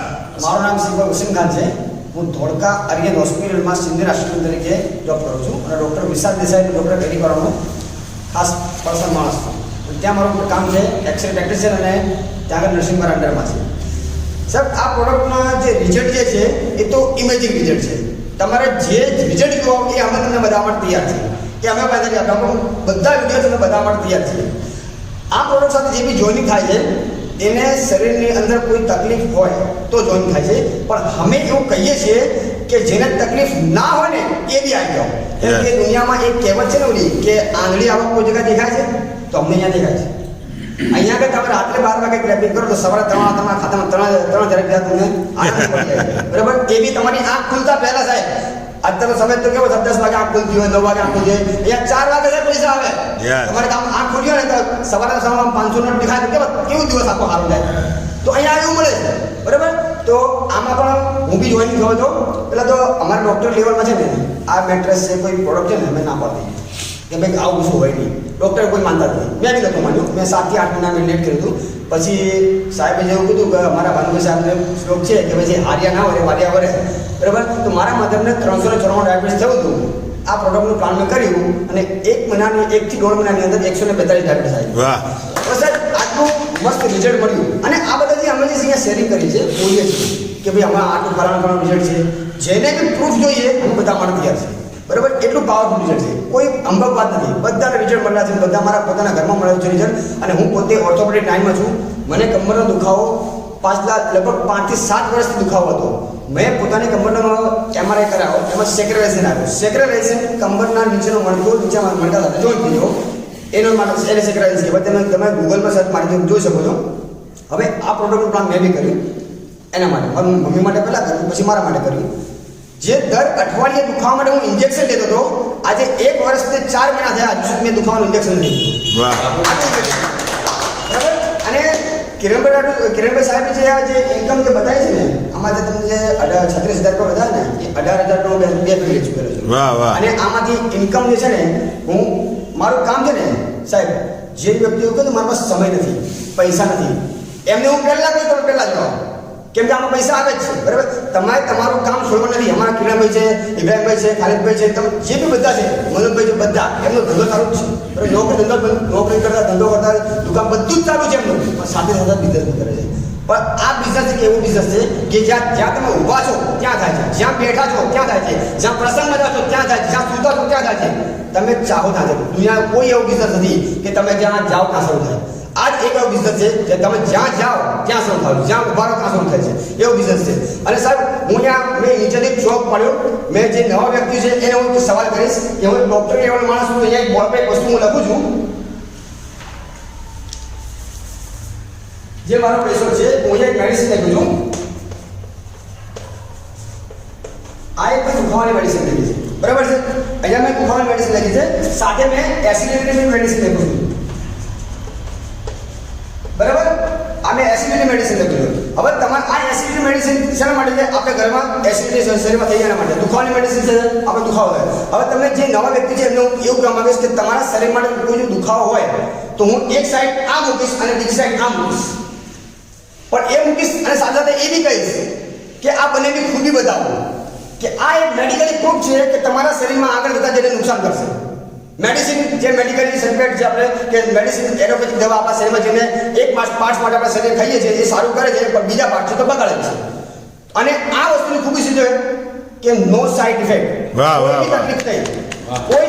મારું નામ શ્રી હુસેન ખાન છે. હું ધોળકા આર્યન હોસ્પિટલમાં સિનિયર આસિસ્ટન્ટ તરીકે જોબ કરું છું અને ડૉક્ટર વિશાલ દેસાઈ, ડૉક્ટર પેરી કરવાનો ખાસ પર્સનલ માણસ છું. ત્યાં મારું કામ છે એક્સરે ટેક્નિશિયન અને ત્યાં આગળ નર્સિંગ મારા અંડરમાં છે. સાહેબ, આ પ્રોડક્ટના જે રિઝલ્ટ જે છે એ તો ઇમેજિંગ રિઝલ્ટ છે. તમારે જે રિઝલ્ટ કહો એ અમે તમને બધા માટે તૈયાર છે. એ અમે બધા વિડીયો તમને બધા માટે તૈયાર છીએ. આ પ્રોડક્ટ સાથે જે બી જોઈનિંગ થાય છે એને શરીરની અંદર કોઈ તકલીફ હોય તો જોઈન થાય છે. પણ અમે એવું કહીએ છીએ કે જેને તકલીફ ના હોય ને એ બી આવી જાઓ. કેમ કે દુનિયામાં એક કહેવત છે ને ઓલી કે આંગળી આવક કોઈ જગ્યાએ દેખાય છે તો અમને અહીંયા દેખાય છે. અહીંયા આગળ તમે રાત્રે 12 વાગે ગ્રેપિંગ કરો તો સવારે તમારા ખાતામાં 3,000 રૂપિયા તમને આનંદ પડી જાય. બરાબર. એ બી તમારી આંખ ખુલતા પહેલા સાહેબ. અત્યારનો સમય તો કેવો 10 વાગે આંખ ખુલતી હોય, 9 વાગે આંખ ખુલતી હોય, અહીંયા 4 વાગે પૈસા આવે. તમારે કામ આંખ ખુલ્યો ને તો સવારે 500 નોટ દેખાય તો કેવું દિવસ આખો સારો જાય. તો અહીંયા એવું મળે છે. બરાબર. તો આમાં પણ હું બી જોઈન થયો હતો. પહેલાં તો અમારા ડૉક્ટર લેવલમાં છે ને આ મેટ્રેસ છે, કોઈ પ્રોડક્ટ છે ને અમે ના પાડતી કે ભાઈ આવું શું હોય નહીં. ડૉક્ટર કોઈ માનતા નથી. મેં બી નહોતું માન્યું. મેં 7 થી 8 મહિના મેં લેટ કર્યું હતું. પછી સાહેબે જેવું કીધું કે અમારા ભાનુભાઈ સાહેબને શ્લોક છે કે ભાઈ હાર્યા ના વરે વાર્યા વરે. બરાબર. તો મારા મધરને 394 ડાયાબિટીસ થયું હતું. આ પ્રોડક્ટનું પ્લાન મેં કર્યું અને 1 મહિનાની 1 થી 1.5 મહિનાની અંદર 142 ડાયાબિટીસ આવી. વાહ. તો સાહેબ આટલું મસ્ત રિઝલ્ટ મળ્યું. અને આ બધાથી અમે જે અહીંયા શેરિંગ કરી છે બોલીએ છીએ કે ભાઈ આમાં આટલું ફલાણું રિઝલ્ટ છે. જેને બી પ્રૂફ જોઈએ અમે બધા માટે તૈયાર છે. બરાબર. એટલું પાવરફુલ રિઝલ્ટ છે. કોઈ અંબક વાત નથી. બધાને રિઝલ્ટ મળ્યા છે. બધા મારા પોતાના ઘરમાં મળ્યું છે રિઝલ્ટ. અને હું પોતે ઓર્થોપેડિક લાઇનમાં છું. મને કમરનો દુખાવો લગભગ 5 થી 7 વર્ષથી દુખાવો હતો. મેં પોતાની કમરનો MRI કરાવ્યો. એમાં સેક્રેલાઇઝેશન આવ્યું. સેક્રેલાઇઝેશન કમરના નીચેનો મણકો નીચે મણકા સાથે જોઈન્ટ થઈ ગયો. એનો માટે એને સેક્રેલાઇઝેશન કહેવાય. તમે ગૂગલમાં સર્ચ મારી જોઈ શકો છો. હવે આ પ્રોડક્ટનું પ્લાન મેં બી કર્યું એના માટે. મમ્મી માટે પહેલાં કર્યું, પછી મારા માટે કર્યું. જે દર અઠવાડિયે દુખાવા માટે હું ઇન્જેક્શન લેતો હતો, આજે 1 વર્ષથી 4 મહિના થયા હજુ સુધી મેં દુખાવાનું ઇન્જેક્શન લીધું. વાહ. બરાબર. અને કિરણભાઈ સાહેબ જે આ જે ઇન્કમ જે બતાવી છે ને આમાં જે તમને જે 36,000 રૂપિયા બતાવે ને એ 18,000 નો બે પેકેજ કર્યો છે. વાહ વાહ. અને આમાંથી ઇન્કમ જે છે ને હું મારું કામ છે ને સાહેબ જે વ્યક્તિઓ કહે મારા પાસે સમય નથી પૈસા નથી એમને હું પહેલા કહું તમે પહેલા જવાબ કેમ કે આમાં પૈસા આવે જ છે બરાબર. તમારે તમારું કામ છોડવા નથી. અમારા કિરણભાઈ છે, ઇબ્રાહિમભાઈ છે, ખાલિદભાઈ છે, તમે જે બી બધા છે, મનોજભાઈ છે, બધા એમનો ધંધો ચાલુ જ છે બરાબર. નોકરી કરતા ધંધો કરતા દુકાન બધું જ ચાલુ છે એમનું, પણ સાથે સાથે બિઝનેસ કરે છે. પણ આ બિઝનેસ એક એવો બિઝનેસ છે કે જ્યાં તમે ઊભા છો ત્યાં થાય છે, જ્યાં બેઠા છો ત્યાં થાય છે, જ્યાં પ્રસંગમાં જાઓ છો ત્યાં થાય છે, જ્યાં સૂતા છો ત્યાં થાય છે. તમે ચાહો ત્યાં થાય. દુનિયામાં કોઈ એવો બિઝનેસ નથી કે તમે જ્યાં જાઓ ત્યાં શરૂ થાય. આ જ એક એવો બિઝનેસ છે કે તમે જ્યાં જાઓ ત્યાં શરૂ થાય, જ્યાં ઉભા રહો ત્યાં શરૂ થાય છે, એવો બિઝનેસ છે. અને સાહેબ હું મેં નીચેથી જોબ પડ્યો, મેં જે નવા વ્યક્તિ છે એને હું સવાલ કરીશ કે હું ડૉક્ટર એવો માણસ છું, અહીંયા એક બોર્ડ પર એક વસ્તુ હું લખું છું જે મારો પ્રેશર છે, હું અહીંયા એક મેડિસિન લખું છું. આ એક દુખાવાની મેડિસિન લખી છે બરાબર છે. અહીંયા મેં દુખાવાની મેડિસિન લખી છે, સાથે મેં એસિડિટીની મેડિસિન લખું છું બરાબર. આ મેં એસિડિટી મેડિસિન લખ્યું છે. હવે તમારે આ એસિડિટી મેડિસિન શેના માટે છે? આપણે ઘરમાં એસિડિટી શરીરમાં થઈ જવા માટે. દુખાવાની મેડિસિન છે આપણે દુખાવો થાય. હવે તમે જે નવા વ્યક્તિ છે એમને હું એવું કહેવા માંગીશ કે તમારા શરીર માટે કોઈ જો દુખાવો હોય તો હું એક સાઈડ આ મૂકીશ અને બીજી સાઈડ આ મૂકીશ, પણ એ મૂકીશ અને સાથે સાથે એ બી કહીશ કે આ બંનેની ખૂબી બતાવો કે આ એક મેડિકલી પ્રૂફ છે કે તમારા શરીરમાં આગળ જતા જેને નુકસાન કરશે. મેડિસિન જે મેડિકલી સર્ટિફિકેટ જે આપણે કે મેડિસિન એલોપેથિક દવા આપણા શરીરમાં જેને એક પાર્ટ્સ માટે આપણે શરીર ખાઈએ છીએ એ સારું કરે છે, પણ બીજા પાર્ટ છે તો બગાડે છે. અને આ વસ્તુની ખૂબી શું છે કે નો સાઇડ ઇફેક્ટ. વાહ, વાહ, વાહ. તકલીફ નહીં. કોઈ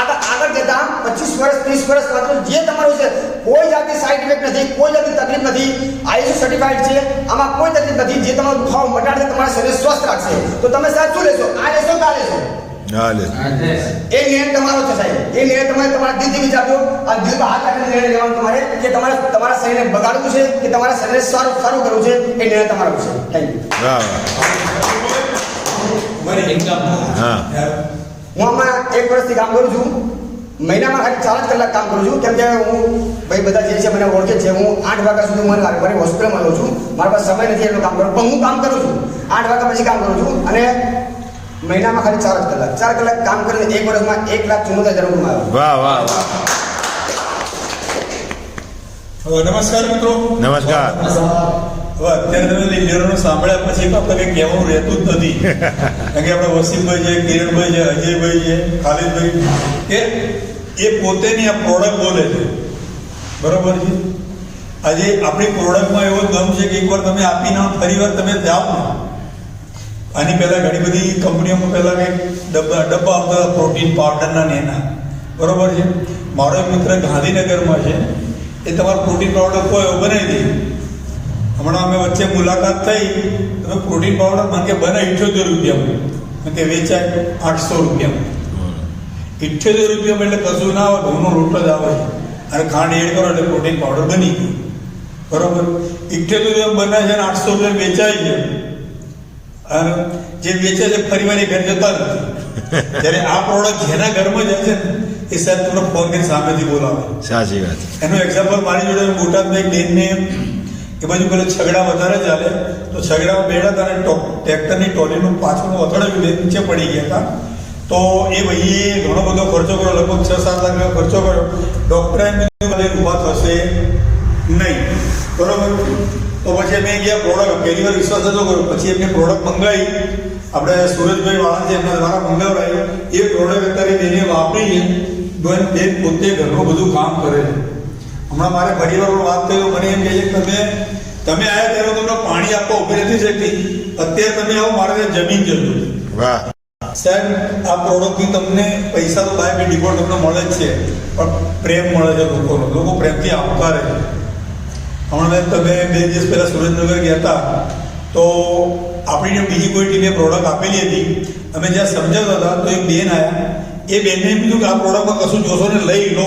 આગળ જતા 25 વર્ષ 30 વર્ષ પાછળ જે તમારું છે કોઈ જાતની સાઇડ ઇફેક્ટ નથી, કોઈ જાતની તકલીફ નથી. આઈએસઓ સર્ટિફાઈડ છે, આમાં કોઈ તકલીફ નથી. જે તમારો દુખાવો મટાડશે, તમારા શરીર સ્વસ્થ રાખશે. તો તમે સાહેબ શું લેશો? આ લેશો કે આ લેશો? હાલે. એ નિર્ણય તમારો છે સાહેબ. એ નિર્ણય તમારે તમારા દિલથી વિચારજો. આ દિલ પર હાથ રાખીને નિર્ણય લેવાનો તમારે કે તમારા શરીરને બગાડવું છે કે તમારા શરીરને સારું કરવું છે. એ નિર્ણય તમારો છે. Thank you. વાહ વાહ. હા. હું આમાં 1 વર્ષથી કામ કરું છું. મહિનામાં ખાલી 4 જ કલાક કામ કરું છું, કેમ કે હું ભાઈ બધા જે છે મને ઓળખે છે. હું 8 વાગ્યા સુધી મારી હોસ્પિટલમાં રહું છું. મારા પાસે સમય નથી એટલું કામ કરું, પણ હું કામ કરું છું. 8 વાગ્યા પછી કામ કરું છું અને મહિનામાં ખાલી 4 જ કલાક. 4 કલાક કામ કરીને 1 વર્ષમાં 1,74,000 કમાયો. વાહ વાહ વાહ. નમસ્કાર મિત્રો. નમસ્કાર. હવે અત્યારે તમે લીડરોને સાંભળ્યા પછી આપણે કંઈ કહેવાનું રહેતું જ નથી. કારણ કે આપણે વસીમભાઈ છે, કિરણભાઈ છે, અજયભાઈ છે, ખાલિદભાઈ કે એ પોતેની આ પ્રોડક્ટ બોલે છે બરોબર છે. આજે આપણી પ્રોડક્ટમાં એવો દમ છે કે એકવાર તમે આપીને ફરી વાર તમે જાઓ ને. આની પહેલાં ઘણી બધી કંપનીઓમાં પહેલાં કંઈક ડબ્બા આવતા પ્રોટીન પાવડરના ને એના બરોબર છે. મારો એક મિત્ર ગાંધીનગરમાં છે, એ તમારો પ્રોટીન પાવડર કોઈ બનાવી દે. હમણાં અમે વચ્ચે મુલાકાત થઈ, તમે પ્રોટીન પાવડર મને કે બને 78 રૂપિયામાં, કે વેચાય 800 રૂપિયામાં. 78 રૂપિયામાં એટલે કશું ના આવે, ઘઉંનો રોટલો જ આવે અને ખાંડ એડ કરો એટલે પ્રોટીન પાવડર બની ગયું બરોબર. 78 રૂપિયામાં બને છે અને 800 રૂપિયા વેચાય છે. અને જે વેચે છે ફરી વાર એ ઘર જતા નથી. જ્યારે આ પ્રોડક્ટ જેના ઘરમાં જાય છે ને એ સાહેબ તમને ફોન કરીને સામેથી બોલાવે. સાચી વાત. એનું એક્ઝામ્પલ મારી જોડે બોટાદમાં એક બેનને એ બાજુ પેલા છગડા વધારે ચાલે તો છગડામાં બેઠા હતા અને ટ્રેક્ટરની ટ્રોલીનું પાછળનું અથડાયું, બે નીચે પડી ગયા હતા. તો એ ભાઈએ ઘણો બધો ખર્ચો કર્યો, લગભગ 6-7 લાખ ખર્ચો કર્યો. ડૉક્ટરે એમ કીધું ઊભા થશે નહીં બરોબર. તો પછી અમે ગયા પ્રોડક્ટ પહેલી વાર વિશ્વાસ નતો કર્યો. પછી એમને પ્રોડક્ટ મંગાવી, આપણે સુરજભાઈ વાળા છે એમના દ્વારા મંગાવડાવી. એ પ્રોડક્ટ અત્યારે બેને વાપરી બેન પોતે ઘરનું બધું કામ કરે છે. હમણાં મારે પરિવારમાં વાત કરી, મને એમ કહે છે કે તમે આવ્યા ત્યારે તમને પાણી આપવા ઉભી નથી શકતી, અત્યારે તમે આવો મારે જમીન જરૂર. વાહ સાહેબ આ પ્રોડક્ટથી તમને પૈસા તો બાય બી ડિફોલ્ટ તમને મળે જ છે, પણ પ્રેમ મળે છે લોકોનો. લોકો પ્રેમથી આવકારે છે. હમણાં તમે 2 દિવસ પહેલાં સુરેન્દ્રનગર ગયા હતા તો આપણી બીજી કોઈ ટીમે પ્રોડક્ટ આપેલી હતી. અમે જ્યાં સમજાવતા હતા તો એક બેન આવ્યા, એ બેનને એમ કીધું કે આ પ્રોડક્ટમાં કશું જોશો ને લઈ લો.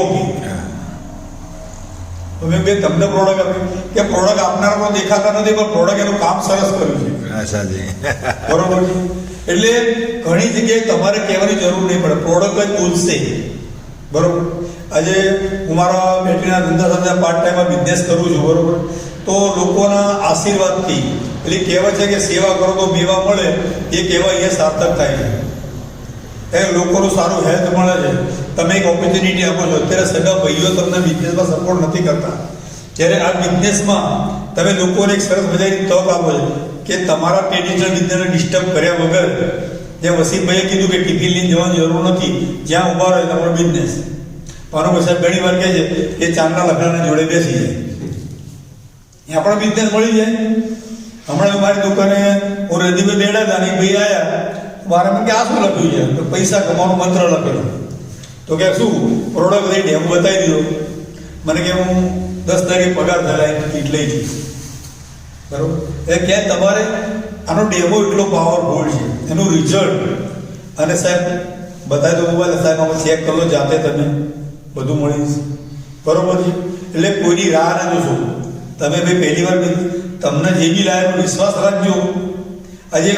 તમે બે તમને પ્રોડક્ટ આપી કે પ્રોડક્ટ આપનારમાં દેખાતા નથી, પણ પ્રોડક્ટ એનું કામ સરસ કર્યું છે. સાચી. બરોબર છે. એટલે ઘણી જગ્યાએ તમારે કહેવાની જરૂર નહીં પડે, પ્રોડક્ટ જ બોલશે બરોબર. આજે હું મારા બેટરીના ધંધા સાથે પાર્ટ ટાઈમમાં બિઝનેસ કરું છું બરોબર. તો લોકોના આશીર્વાદથી એટલે કહેવાય છે કે સેવા કરો તો મેવા મળે, એ કહેવાય અહીંયા સાર્થક થાય છે. એ લોકોનું સારું હેલ્થ મળે છે. તમે એક ઓપોર્ચ્યુનિટી આપો છો. અત્યારે સગા ભાઈઓ તમને બિઝનેસમાં સપોર્ટ નથી કરતા, જ્યારે આ બિઝનેસમાં તમે લોકોને એક સરસ મજાની તક આપો છો કે તમારા ટ્રેડિશનલ બિઝનેસને ડિસ્ટર્બ કર્યા વગર, જે વસીમભાઈએ કીધું કે ટિફિન લઈને જવાની જરૂર નથી, જ્યાં ઊભા રહે તમારો બિઝનેસ. મારો સાહેબ ઘણી વાર કહે છે એ ચાંદના લખડાના જોડે બેસી જાય, અહીંયા આપણો બિઝનેસ મળી જાય. હમણાં મારી દુકાને હું રજીભાઈ બેઠા હતા અને ભાઈ આવ્યા, મારે મને કે આ શું લખ્યું છે? તો પૈસા કમાવાનો મંત્ર લખેલો. તો કે શું પ્રોડક્ટ બધી ડેમો બતાવી દીધો. મને કે હું 10 તારીખે પગાર થયેલા કીટ લઈ જઈશ, બરોબર? એટલે કે તમારે આનો ડેમો એટલો પાવરફુલ છે, એનું રિઝલ્ટ. અને સાહેબ બતાવી દો મોબાઈલ, સાહેબ આમાં ચેક કરો જાતે, તમે બધું મળી જશે, બરોબર છે? એટલે કોઈની રાહ ના જોશો. તમે ભાઈ પહેલી વાર તમને જે બી લાયેલો વિશ્વાસ રાખજો. આજે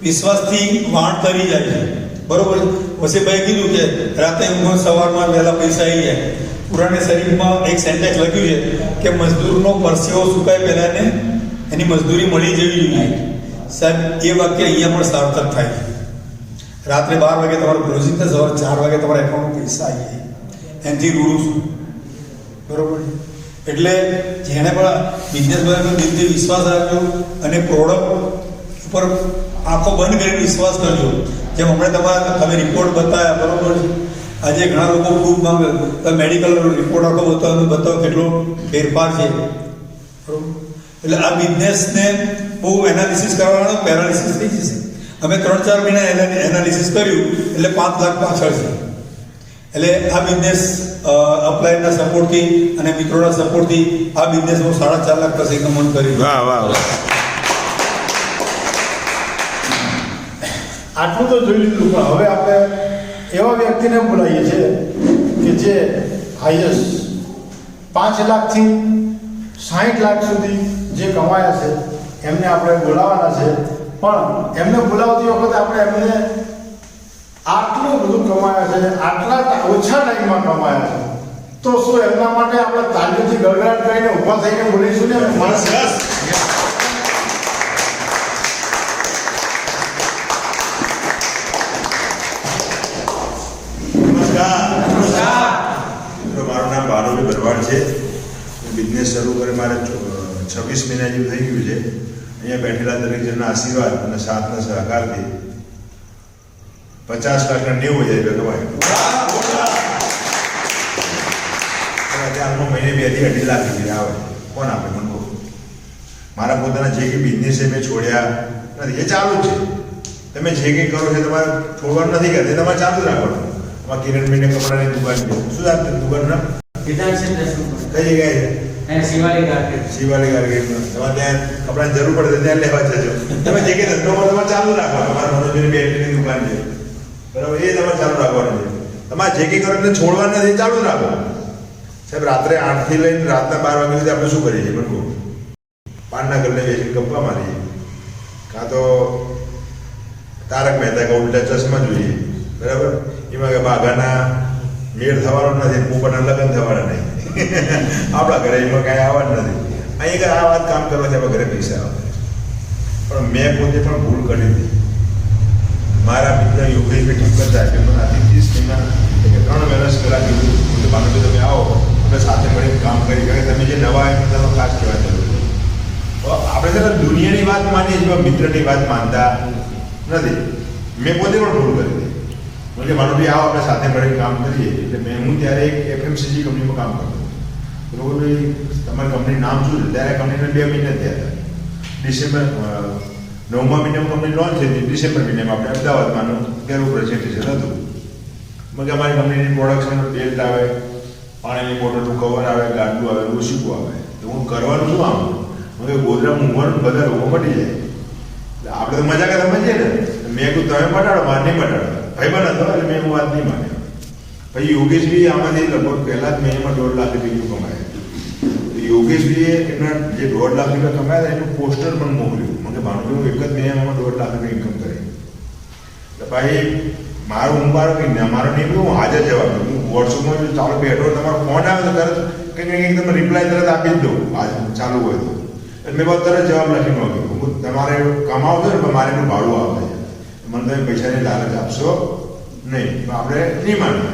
વિશ્વાસથી વાણ તરી જાય છે, બરોબર? વસીમભાઈએ કીધું કે રાતે ઊંઘો, સવારમાં વહેલા પૈસા આવી જાય. પુરાણે શરીફમાં એક સેન્ટેન્સ લખ્યું છે કે મજદૂરનો પરસેવો સુકાય પહેલા ને એની મજદૂરી મળી જવી જોઈએ. સાહેબ એ વાક્ય અહીંયા પણ સાર્થક થાય છે. રાત્રે 12 વાગે તમારું ક્લોઝિંગ થાય, સવારે 4 વાગે તમારા એકાઉન્ટમાં પૈસા આવી જાય. એનાથી રૂરું છું, બરોબર? એટલે જેણે પણ બિઝનેસ દિલથી વિશ્વાસ રાખજો અને પ્રોડક્ટ ઉપર આંખો બંધ કરીને વિશ્વાસ કરજો. જેમ હમણાં તમે રિપોર્ટ બતાવ્યા, બરોબર છે? આજે ઘણા લોકો ખૂબ માંગે તો મેડિકલ રિપોર્ટ આખો બતાવો કેટલો ફેરફાર છે, બરોબર? એટલે આ બિઝનેસને બહુ એનાલિસિસ કરવાનો, પેરાલિસિસ થઈ જશે. અમે 3-4 મહિના એનાલિસિસ કર્યું એટલે 5 લાખ પાછળ છે. એટલે આ બિઝનેસ અપ્લાયના સપોર્ટથી અને મિત્રોના સપોર્ટથી આ બિઝનેસ હું 4.5 લાખ પ્લસ ઇન્કમ કર્યું. વાહ વાહ વાહ. આટલું તો જોઈ લીધું, પણ હવે આપણે એવા વ્યક્તિને બોલાવીએ છીએ કે જે હાઈએસ્ટ 5 લાખથી 60 લાખ સુધી જે કમાયા છે એમને આપણે બોલાવવાના છે. પણ એમને બોલાવતી વખતે આપણે એમને આટલું બધું કમાયા છે, આટલા ઓછા ટાઈમમાં કમાયા છે, તો શું એમના માટે આપણે તાલીઓથી ગળગળાટ કરીને ઊભા થઈને બોલીશું ને? માણસ મારું નામ ભાનુભાઈ ભરવાડ છે. બિઝનેસ શરૂ કરે મારે 26 મહિના જેવું થઈ ગયું છે. અહીંયા બેઠેલા દરેક જણના આશીર્વાદ અને સાથના સહકારથી 50 લાખના 90,000 રૂપિયા કમાય. ત્યારમાં મહિને 2 થી 2.5 લાખ રૂપિયા આવે. કોણ આપે મને કહો? મારા પોતાના જે કંઈ બિઝનેસ છે મેં છોડ્યા નથી, એ ચાલુ જ છે. તમે જે કંઈ કરો છો તમારે છોડવાનું નથી કરતા, એ તમારે ચાલુ જ રાખવાનું. આમાં કિરણભાઈને કપડાની દુકાન છે, શું આપે દુકાન નામ? કઈ જગ્યાએ છે? શિવાલી ગાર્કેટમાં. તમારે ત્યાં કપડાની જરૂર પડે ત્યાં લેવા જજો. તમે જે કંઈ ધંધોમાં તમારે ચાલુ રાખવાનો. તમારા મનોજની બેટરીની દુકાન છે, બરાબર? એ તમારે ચાલુ રાખવાનું છે. તમારે જે કંઈ કરો એટલે છોડવાનું નથી, ચાલુ જ રાખો. સાહેબ રાત્રે 8 થી લઈને રાતના 12 વાગ્યા સુધી આપણે શું કરીએ છીએ? મને કહો. પાનના ઘરને બેસીને ગપ્પા મારીએ, કાં તો તારક મહેતા કા ઉલ્ટા ચશ્મા જોઈએ, બરાબર? એમાં કે બાઘાના મેળ થવાનો નથી, પોપટના લગ્ન થવાના નહીં. આપણા ઘરે એમાં કાંઈ આવવાનું નથી. અહીંયા આ વાત કામ કરવાથી આપણા ઘરે પૈસા આવે. પણ મેં પોતે પણ ભૂલ કરી હતી. મારા મિત્ર યોગેશભાઈ ઠક્કર સાહેબ મને આથી 30 મહિના કે 3 વર્ષ પહેલાં કીધું કે ભાનુભાઈ તમે આવો, આપણે સાથે મળીને કામ કરી. કારણ કે તમે જે નવા આવ્યા તમે ખાસ કહેવા જરૂર છે. આપણે છે ને દુનિયાની વાત માનીએ છીએ, મિત્રની વાત માનતા નથી. મેં પોતે પણ ભૂલ કરી હતી. મને ભાનુભાઈ આવો, આપણે સાથે મળીને કામ કરીએ. એટલે હું ત્યારે એક FMCG કંપનીમાં કામ કરતો. બરોબર? તમારી કંપની નામ શું છે? ત્યારે કંપનીને 2 મહિના થયા હતા. ડિસેમ્બર 9મા મહિનામાં કંપની લોન્ચ થઈ હતી. ડિસેમ્બર મહિનામાં આપણે અમદાવાદમાં તેનું પ્રેઝન્ટેશન હતું. મગ અમારી કંપનીની પ્રોડક્શન બેલ્ટ આવે, પાણીની બોટલનું કવર આવે, ગાડલું આવે, રોશીકું આવે. તો હું કરવાનું શું આમ? મને ગોધરા મૂંઘવાનું બધા રોગો મટી જાય. એટલે આપણે તો મજા કરતા સમજીએ ને. મેં કહ્યું તમે મટાડો, મારે નહીં મટાડો. ભાઈ બન હતો એટલે મેં વાત નહીં માની. પછી યોગેશભાઈ આમાંથી લગભગ પહેલાં જ મહિનામાં 1.5 લાખ રૂપિયા કમાયા. યોગેશભાઈએ એમના જે 1.5 લાખ રૂપિયા કમાયા હતા એનું પોસ્ટર પણ મોકલ્યું. મને ભાનુભાઈ એક જ મહિનામાં 1.5 લાખ રૂપિયા ઇન્કમ કરી. એટલે ભાઈ મારો હું મારો કે ના મારો નહીં, હું હાજર જવાબ દઉં. હું વોટ્સઅપમાં ચાલો બેઠો, તમારો ફોન આવે તો તરત કંઈક તમે રિપ્લાય તરત આપી જ દો આ ચાલુ હોય તો. એટલે મેં તરત જવાબ લખી માંગ્યો હું તમારે કમાવો છો ને પણ મારે એનું ભાડું આવશે મને તમે પૈસાની લાલચ આપશો નહીં તો આપણે નહીં માનીએ.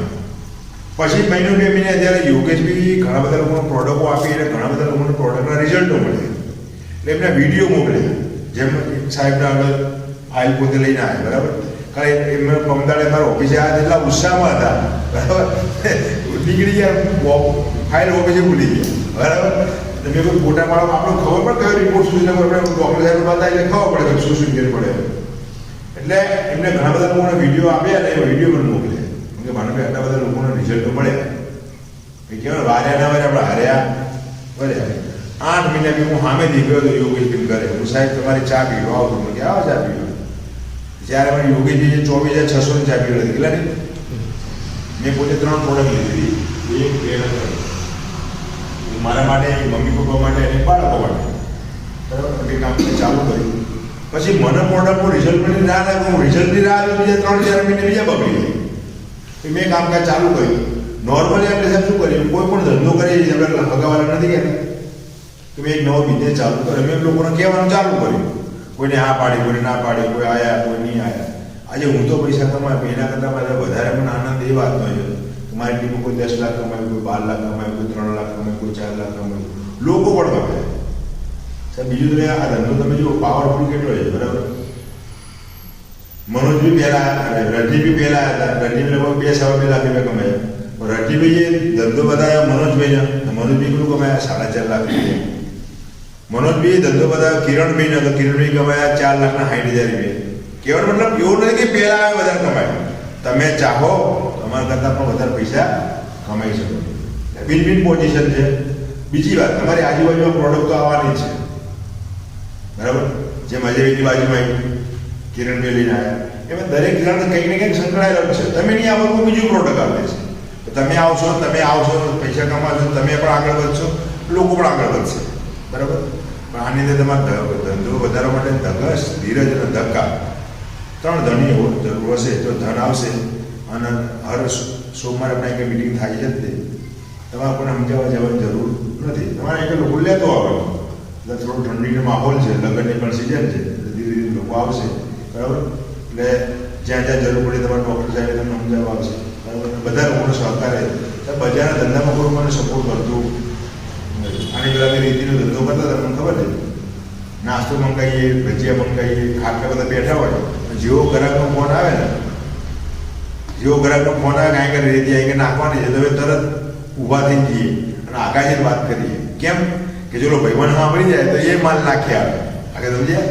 પછી મહિનો 2 મહિને જ્યારે યોગેશ બી ઘણા બધા લોકોને પ્રોડક્ટો આપી એટલે ઘણા બધા લોકોને પ્રોડક્ટના રિઝલ્ટો મળે એટલે એમને વિડીયો મોકલ્યા. જેમ સાહેબના આગળ ફાઇલ પોતે લઈને આવ્યા બરાબર. કારણ એમને પમદાડે મારા ઓફિસે આવ્યા એટલા ઉત્સાહમાં હતા બરાબર. નીકળી ગયા ફાઇલ ઓફિસે ભૂલી ગયા બરાબર. તમે કોઈ ફોટા પાડો આપણને ખબર પણ કયો રિપોર્ટ શું છે આપણે ડૉક્ટર સાહેબ બતાવીને ખબર પડે કે શું શું ફેર પડે. એટલે એમને ઘણા બધા લોકોને વિડીયો આપ્યા અને એ વિડીયો પણ મોકલ્યા કે માનો કે આટલા બધા લોકોને રિઝલ્ટો મળ્યા. એ કહેવાય વાર્યા ના વાર્યા આપણે હાર્યા બરાબર. 8 મહિના બી હું સામેથી ગયો તો યોગેશ બિન કરે હું સાહેબ તમારી ચા પીવો આવો તો કે આવો ચા પીવો. જ્યારે મને યોગેશજીએ 24,600ની ચા પીવી હતી કેટલા નહીં મેં પોતે 3 પ્રોડક્ટ લીધી હતી. એક બે મારા માટે મમ્મી પપ્પા માટે અને બાળકો માટે બરાબર એ કામ ચાલુ કર્યું. પછી મને પ્રોડક્ટનું રિઝલ્ટની રાહ લાગે હું રિઝલ્ટની રાહ જોઈ બીજા 3-4 મહિને બીજા બગડી જાય. મેં કામકાજ ચાલુ કર્યું. નોર્મલી આપણે સાહેબ શું કરીએ કોઈ પણ ધંધો કરીએ છીએ આપણે હગાવાલા નથી કહેતા કે મેં એક નવો બિઝનેસ ચાલુ કર્યો મેં લોકોને કહેવાનું ચાલુ કર્યું. કોઈને હા પાડી કોઈને ના પાડી કોઈ આવ્યા કોઈ નહીં આવ્યા. આજે હું તો પૈસા કમાય એના કરતાં મારે વધારે મને આનંદ એ વાતનો છે કે મારી ટીમમાં કોઈ 10 લાખ કમાય કોઈ 12 લાખ કમાય કોઈ 3 લાખ કમાય કોઈ 4 લાખ કમાય લોકો પણ કમાય. સાહેબ બીજું તમે આ ધંધો તમે જો પાવરફુલ કેટલો છે બરાબર. મનોજ બી પહેલા રણજીત બી પહેલા હતા. રણજીત લગભગ 2-2.5 લાખ રૂપિયા કમાયા. રણજીતભાઈએ ધંધો બતાવ્યો મનોજભાઈને મનોજભાઈ કેટલું કમાયા 4.5 લાખ રૂપિયા. મનોજભાઈ ધંધો બતાવ્યો કિરણભાઈને તો કિરણભાઈ કમાયા 4,60,000 રૂપિયા. કહેવાનો મતલબ એવું નથી કે પહેલા આવે વધારે કમાય. તમે ચાહો તમારા કરતાં પણ વધારે પૈસા કમાઈ શકો. બિન બિન પોઝિશન છે. બીજી વાત તમારી આજુબાજુમાં પ્રોડક્ટ તો આવવાની જ છે બરાબર. જેમ અજયની બાજુમાં કિરણભાઈ લઈને આવ્યા એમાં દરેક જણ કંઈક ને કંઈક સંકળાયેલો છે. તમે નહીં આવો કોઈ બીજું પ્રોડક્ટ આવે છે તો તમે આવશો પૈસા કમાશો તમે પણ આગળ વધશો લોકો પણ આગળ વધશે બરાબર. પણ આની અંદર તમારે ધંધો વધારવા માટે ધગશ ધીરજ અને ધક્કા 3 ધનની જરૂર હશે તો ધન આવશે. અને હર સોમવારે આપણે એક મિટિંગ થાય છે જ તે તમારે કોઈને સમજાવવા જવાની જરૂર નથી. તમારે એક લોકો લેતો આવવાનું એટલે થોડો ઠંડીનો માહોલ છે લગ્નની પણ સિઝન છે ધીરે ધીરે લોકો આવશે બરાબર. એટલે જ્યાં જ્યાં જરૂર પડે તમારા ડૉક્ટર સાહેબ તમને સમજાવવા આવશે બરાબર. બધા લોકોને સહકારે બજારના ધંધામાં કોઈ મને સપોર્ટ કરતું આની પેલા રીતિનો ધંધો કરતા હતા મને ખબર છે. નાસ્તો મંગાવીએ ભજીયા મંગાવીએ ખાટલા બધા બેઠા હોય જેવો ગ્રાહકનો ફોન આવે ને જેવો ગ્રાહકનો ફોન આવે કાંઈ કે રેતી આવી કે નાખવાની છે તો હવે તરત ઊભા થઈ જઈએ અને આગાજી વાત કરીએ. કેમ કે જો ભાઈબંધ સાંભળી જાય તો એ માલ નાખી આવે આગળ સમજ્યા.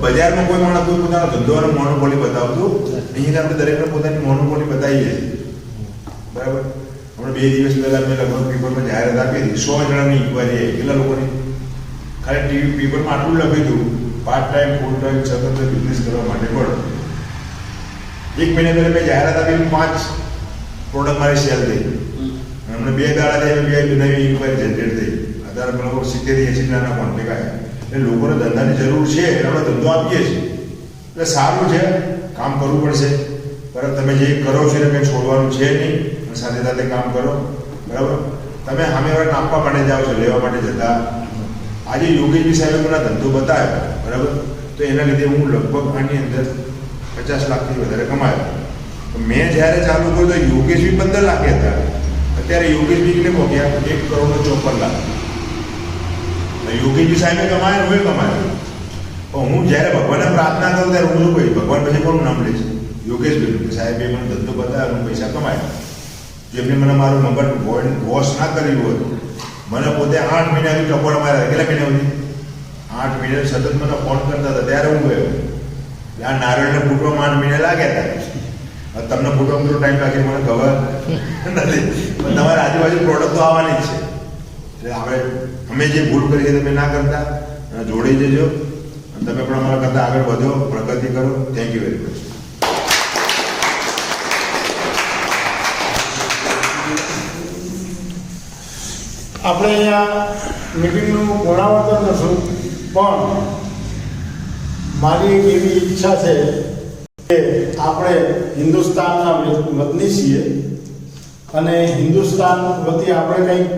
બજારમાં કોઈ માણસ કોઈ પોતાનો ધંધોનો મોનોપોલી બતાવતું અહીંયા આપણે દરેકને પોતાની મોનોપોલી બતાવીએ બરાબર. હમણાં 2 દિવસ પહેલાં મેં લગભગ પેપરમાં જાહેરાત આપી હતી 100 જણાની ઇન્કવાયરી કેટલા લોકોની ખાલી ટીવી પેપરમાં આટલું લખ્યું હતું પાર્ટ ટાઈમ ફૂલ ટાઈમ સ્વતંત્ર બિઝનેસ કરવા માટે પણ 1 મહિના પહેલાં મેં જાહેરાત આપી 5 પ્રોડક્ટ મારી સેલ થઈ હમણાં 2 દાડા થઈ 2 નવી ઇન્કવાયરી જનરેટ થઈ. અત્યારે લોકો 70-80 જણાના કોન્ટેક્ટ આવ્યા. એટલે લોકોને ધંધાની જરૂર છે આપણે ધંધો આપીએ છીએ એટલે સારું છે કામ કરવું પડશે બરાબર. તમે જે કરો છો એને કંઈ છોડવાનું છે નહીં સાથે સાથે કામ કરો બરાબર. તમે સામેવાળાને આપવા માટે જાઓ છો લેવા માટે જતા. આજે યોગેશજી સાહેબે મને ધંધો બતાવ્યો બરાબર તો એના લીધે હું લગભગ આની અંદર 50 લાખથી વધારે કમાયો. મેં જ્યારે ચાલુ કર્યું તો યોગેશજી 15 લાખ હતા. અત્યારે યોગેશજી કેટલે પહોંચ્યા 1,54 લાખ. યોગેશજી સાહેબે કમાયા હું કમાયો. પણ હું જ્યારે ભગવાનને પ્રાર્થના કરું ત્યારે હું શું કહી ભગવાન પછી કોનું નામ લઈશ યોગેશભાઈ કે સાહેબે મને ધંધો બતાવ્યો હું પૈસા કમાયા. જેમને મને મારું મગજ વોશ ના કર્યું હોય મને પોતે 8 મહિનાથી ટકોરા માર્યા. કેટલા મહિના સુધી 8 મહિના સતત મને ફોન કરતા હતા ત્યારે હું ગયો. આ નારાયણને ફૂટવામાં 8 મહિના લાગ્યા હતા. તમને ફૂટવામાં કેટલો ટાઈમ લાગે મને ખબર નથી પણ તમારે આજુબાજુ પ્રોડક્ટ તો આવવાની જ છે. એટલે આપણે અમે જે ભૂલ કરીએ તમે ના કરતા જોડી જજો અને તમે પણ અમારા કરતાં આગળ વધો પ્રગતિ કરો. Thank you very much. આપણે અહીંયા મિટિંગનું પૂર્ણાવર્તન કરશું પણ મારી એક એવી ઈચ્છા છે કે આપણે હિન્દુસ્તાનના વતની છીએ અને હિન્દુસ્તાન વતી આપણે કંઈક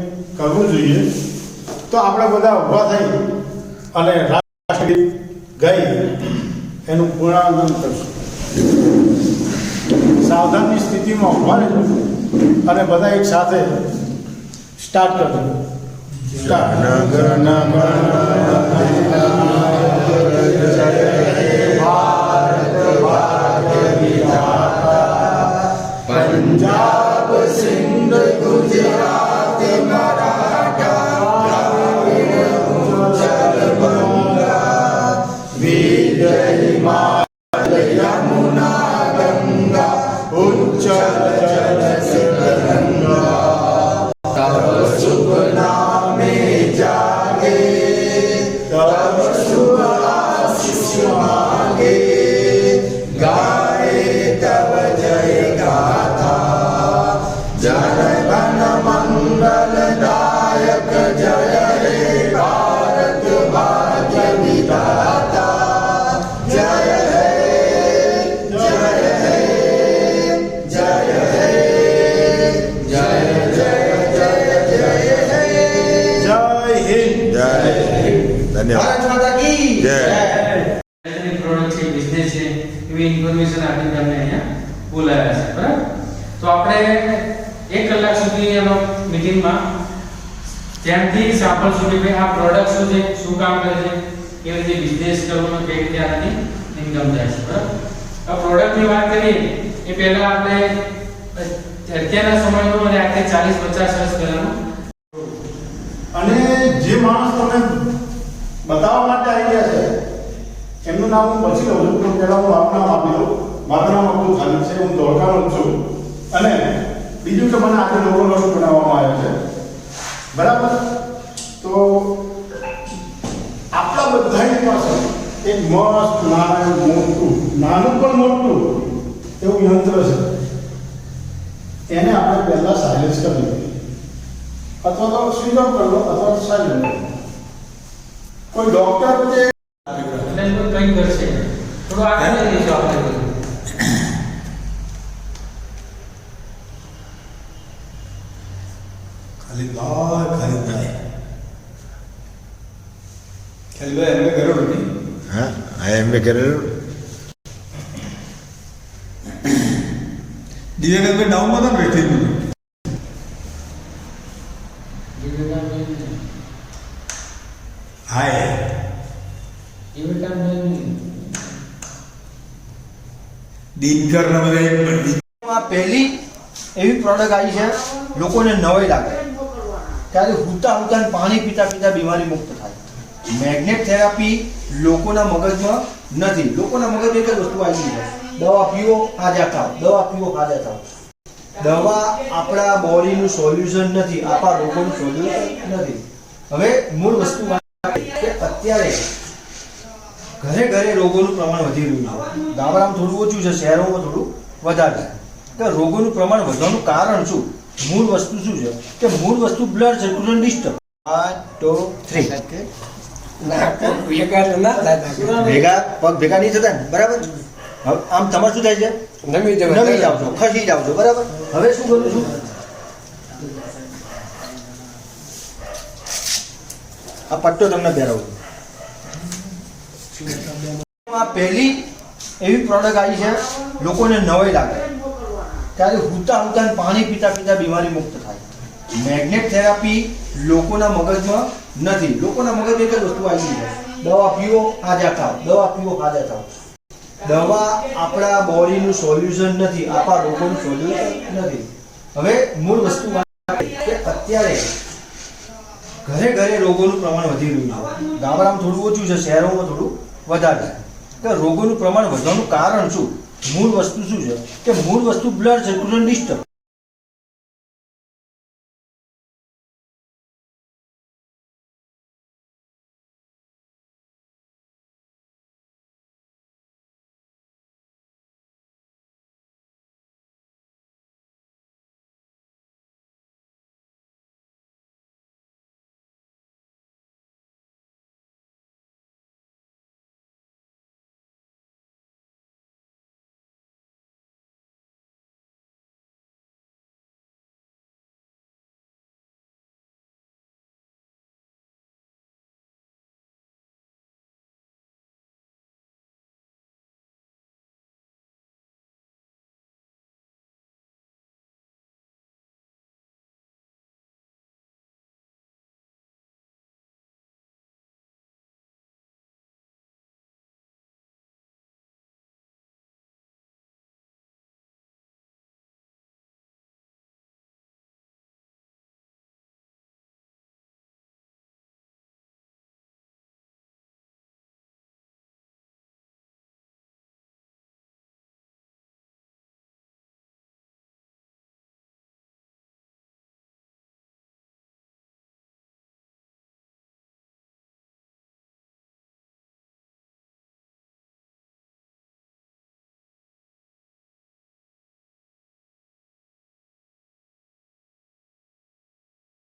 કરવું જોઈએ, તો આપણે બધા ઊભા થઈ અને રાષ્ટ્રગીત ગાઈ એનું પૂર્ણાનંદ કરશું. સાવધાનની સ્થિતિમાં ઊભા રહેજો અને બધા એક સાથે સ્ટાર્ટ કરજો. પંજાબ સિંધ ગુજરાત મરાઠા વિજય યમુના ગંગા ઉચ્ચલ જલ ગંગા તબ શુભ નામે જાગે તબ શુભ આશીષ માગે ગાએ તબ જય ગાથા જન મંગલદાયક જય હે ભારત ભાગ્ય વિધાતા જય હે જય હે જય હે જય જય જય જય હે જય હિન્દ જય ધન્યવાદ. ભારત માતા કી જય. પ્રોડક્ટ છે, બિઝનેસ છે, એવી ઇન્ફોર્મેશન આપીને તમને અહીંયા બોલાવ્યા છે. બરાબર? તો આપણે 1 કલાક સુધી એનો મીટિંગમાં ધ્યાનથી સાંભળશું કે ભાઈ આ પ્રોડક્ટ શું છે, શું કામ કરે છે, કેવી રીતે બિઝનેસ કરવાનો, કેવી રીતે આની ઇન્કમ થાય છે. બરાબર? આ પ્રોડક્ટની વાત કરીએ એ પહેલા આપણે અત્યારના સમયનું અને આજે 40-50 વર્ષ પહેલાનું અને જે માણસ તમને બતાવવા માટે આવી ગયા છે એમનું નામ હું પછી લઉં છું, પણ પહેલા હું આપનું નામ આપી દઉં. મારું નામ અબ્દુલ ખાલિદ છે, હું ધોળકાનો છું. અને બીજું કે મને આજે લોગો બનાવવામાં આવ્યો છે. બરાબર? તો આપણા બધાની પાસે એક મસ્ત નાનું પણ મોટું એવું યંત્ર છે. એને આપણે પહેલા સાયલેન્સ કરી દઈએ, અથવા તો સ્વિચ ઓફ કરી લો, અથવા તો સાયલેન્ટ કરી લો. કોઈ ડોક્ટર છે એટલે કંઈ કરશે થોડું આગળ લઈ જઈશું આપણે. ખાલિદભાઈ એમને કર્યો નથી. હા આ એમ કરેલું. દિવ્યાંગભાઈ ડાઉનમાં હતા ને વેસ્ટેજ હાય દિનકર ને બધા આ પહેલી એવી પ્રોડક્ટ આવી છે લોકોને નવાઈ લાગે ત્યારે હુતા હુતા પાણી પીતા પીતા બીમારી મુક્ત થાય. મેગ્નેટ થેરાપી લોકોના મગજમાં નથી. લોકોના મગજમાં એક જ વસ્તુ આવી છે, દવા પીવો હાજા થાવ, દવા પીવો હાજા થાવ. દવા આપણા બોડીનું સોલ્યુશન નથી, આપણા રોગોનું સોલ્યુશન નથી. હવે મૂળ વસ્તુ કે અત્યારે ઘરે ઘરે રોગોનું પ્રમાણ વધી રહ્યું છે. ગામડામાં થોડું ઓછું છે, શહેરોમાં થોડું વધારે છે. કે રોગોનું પ્રમાણ વધવાનું કારણ શું? મૂળ વસ્તુ શું છે કે મૂળ વસ્તુ બ્લડ સર્ક્યુલેશન ડિસ્ટર્બ. 1 2 3 ભેગા પગ ભેગા નહીં થતા ને, બરાબર? હવે આમ તમારે શું થાય છે? નમી જાવ છો, ખસી જાવ છો, બરાબર? હવે શું કરું છું? આ પટ્ટો તમને પહેરાવું. આ પહેલી એવી પ્રોડક્ટ આવી છે લોકોને નવાઈ લાગે ત્યારે હુતા હુતા પાણી પીતા પીતા બીમારી મુક્ત થાય. મેગ્નેટ થેરાપી લોકોના મગજમાં નથી. લોકોના મગજમાં એક જ વસ્તુ આવી છે, દવા પીવો હાજા થાવ, દવા પીવો હાજા થાવ. દવા આપણા બોડીનું સોલ્યુશન નથી, આપણા રોગોનું સોલ્યુશન નથી. હવે મૂળ વસ્તુ કે અત્યારે ઘરે ઘરે રોગોનું પ્રમાણ વધી રહ્યું છે. ગામડામાં થોડું ઓછું છે, શહેરોમાં થોડું વધારે છે. કે રોગોનું પ્રમાણ વધવાનું કારણ શું? મૂળ વસ્તુ શું છે કે મૂળ વસ્તુ બ્લડ સર્ક્યુલેશન ડિસ્ટર્બ.